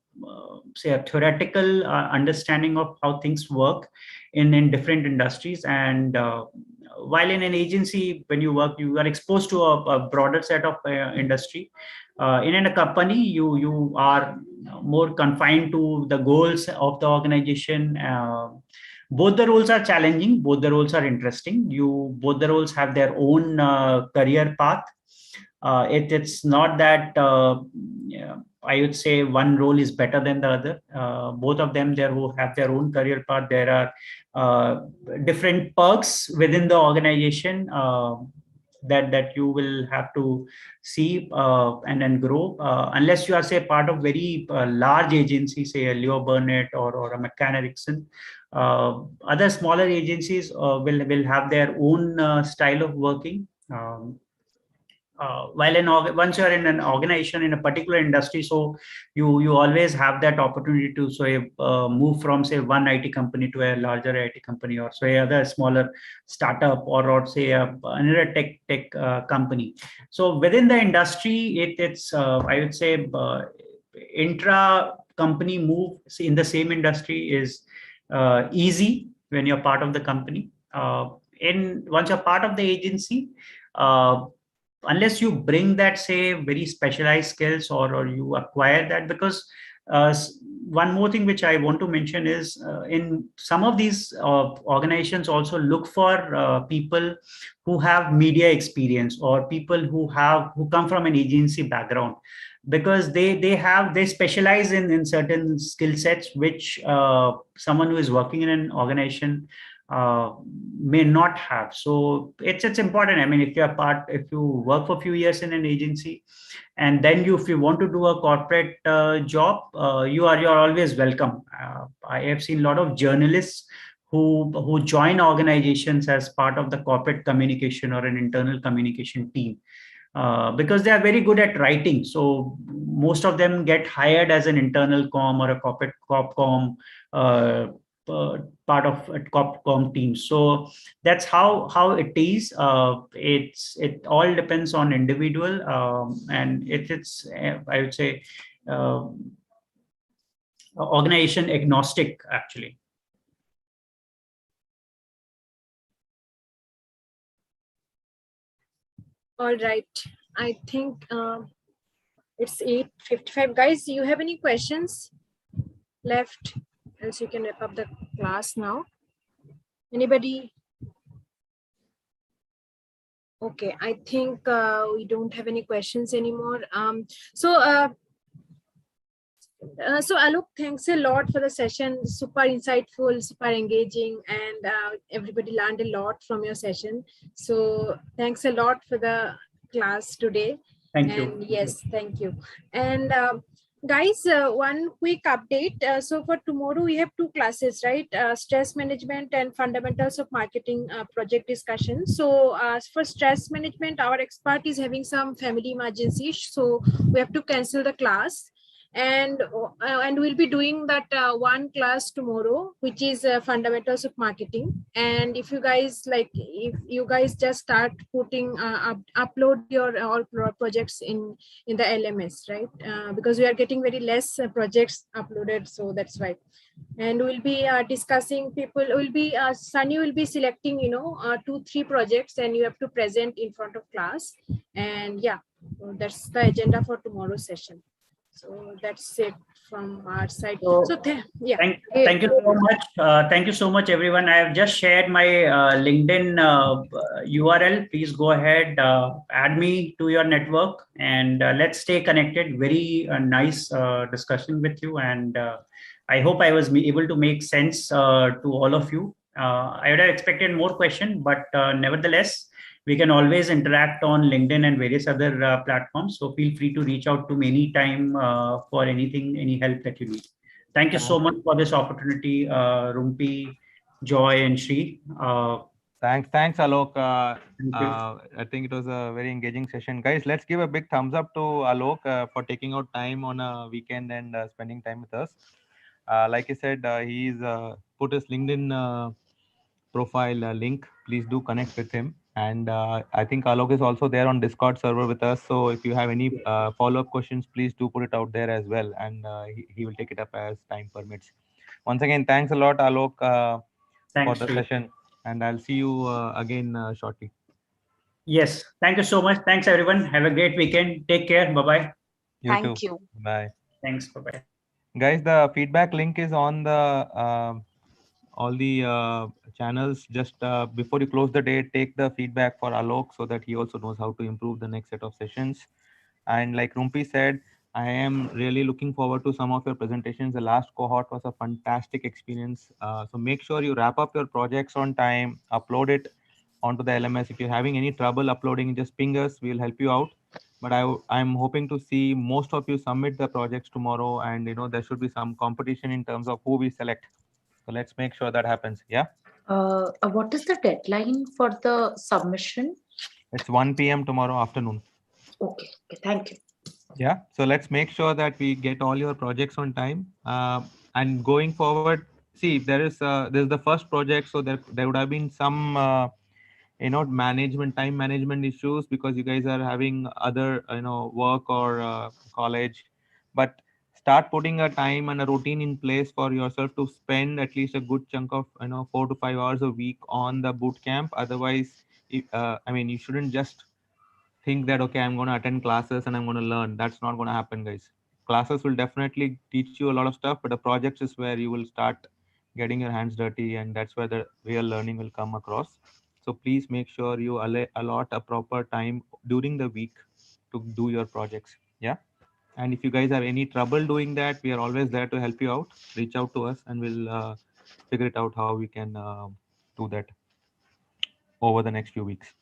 say a theoretical understanding of how things work in different industries. And while in an agency, when you work, you are exposed to a broader set of industry. In a company, you are more confined to the goals of the organization. Both the roles are challenging, both the roles are interesting. Both the roles have their own career path. It's not that I would say one role is better than the other. Both of them, who have their own career path. There are different perks within the organization that you will have to see and then grow. Unless you are, say, part of very large agencies, say a Leo Burnett or a McCann Erickson. Other smaller agencies will have their own style of working. Once you're in an organization in a particular industry, so you always have that opportunity to move from, say, one IT company to a larger IT company, or say other smaller startup, or say another tech company. So within the industry, it's I would say intra company move in the same industry is easy when you're part of the company. Once you're part of the agency, unless you bring that, say, very specialized skills, or you acquire that, because one more thing which I want to mention is in some of these organizations also look for people who have media experience, or people who come from an agency background, because they specialize in certain skill sets which someone who is working in an organization may not have. So it's important. I mean, if you work for a few years in an agency, and then if you want to do a corporate job, you're always welcome. I have seen a lot of journalists who join organizations as part of the corporate communication or an internal communication team. because they are very good at writing. So most of them get hired as an internal com or a corporate corp com part of a corp com team. So that's how it is. It all depends on individual, and it's I would say organization agnostic actually. All right. I think it's 8:55. Guys, do you have any questions left? Else you can wrap up the class now. Anybody? Okay, I think we don't have any questions anymore. So Alok, thanks a lot for the session. Super insightful, super engaging, and everybody learned a lot from your session. So thanks a lot for the class today. Thank you. And yes, thank you. And guys, one quick update. So for tomorrow, we have two classes, right? Stress management and fundamentals of marketing project discussion. So for stress management, our expert is having some family emergency. So we have to cancel the class. And we'll be doing that one class tomorrow, which is fundamentals of marketing. And if you guys just start putting upload your all projects in the LMS, right? Because we are getting very less projects uploaded, so that's why. And we'll be discussing, people will be Sunny will be selecting 2-3 projects, and you have to present in front of class. And yeah, so that's the agenda for tomorrow's session. So that's it from our side. Yeah. Thank you so much. Thank you so much, everyone. I have just shared my LinkedIn URL. Please go ahead, add me to your network, and let's stay connected. Very nice discussion with you, and I hope I was able to make sense to all of you. I would have expected more questions, but nevertheless, we can always interact on LinkedIn and various other platforms. So feel free to reach out to me anytime for anything, any help that you need. Thank you so much for this opportunity, Rumpi, Joy, and Shri. Thanks, Alok. I think it was a very engaging session. Guys, let's give a big thumbs up to Alok for taking out time on a weekend and spending time with us. Like I said, he's put his LinkedIn profile link. Please do connect with him. And I think Alok is also there on Discord server with us. So if you have any follow-up questions, please do put it out there as well. And he will take it up as time permits. Once again, thanks a lot, Alok, for the session. And I'll see you again shortly. Yes. Thank you so much. Thanks, everyone. Have a great weekend. Take care. Bye-bye. Thank you. Bye. Thanks. Bye-bye. Guys, the feedback link is on the all the channels. Just before you close the day, take the feedback for Alok so that he also knows how to improve the next set of sessions. And like Rumpi said, I am really looking forward to some of your presentations. The last cohort was a fantastic experience. So make sure you wrap up your projects on time, upload it onto the LMS. If you're having any trouble uploading, just ping us, we'll help you out. But I'm hoping to see most of you submit the projects tomorrow, and there should be some competition in terms of who we select. So let's make sure that happens. Yeah. What is the deadline for the submission? It's 1 p.m. tomorrow afternoon. Okay. Thank you. Yeah. So let's make sure that we get all your projects on time. And going forward, see, there's the first project, so there would have been some time management issues because you guys are having other work or college, but start putting a time and a routine in place for yourself to spend at least a good chunk of 4 to 5 hours a week on the boot camp. Otherwise, you shouldn't just think that okay, I'm going to attend classes and I'm going to learn. That's not going to happen, guys. Classes will definitely teach you a lot of stuff, but the projects is where you will start getting your hands dirty, and that's where the real learning will come across. So please make sure you allot a proper time during the week to do your projects. Yeah. And if you guys have any trouble doing that, we are always there to help you out. Reach out to us and we'll figure it out how we can do that over the next few weeks.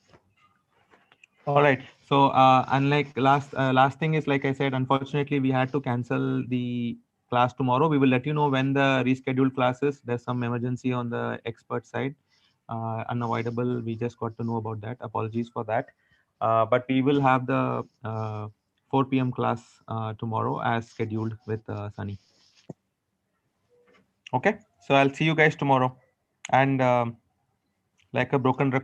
All right. So unlike last thing is, like I said, unfortunately, we had to cancel the class tomorrow. We will let you know when the rescheduled classes. There's some emergency on the expert side. Unavoidable. We just got to know about that. Apologies for that. But we will have the 4 p.m. class tomorrow as scheduled with Sunny. Okay, so I'll see you guys tomorrow. And like a broken record,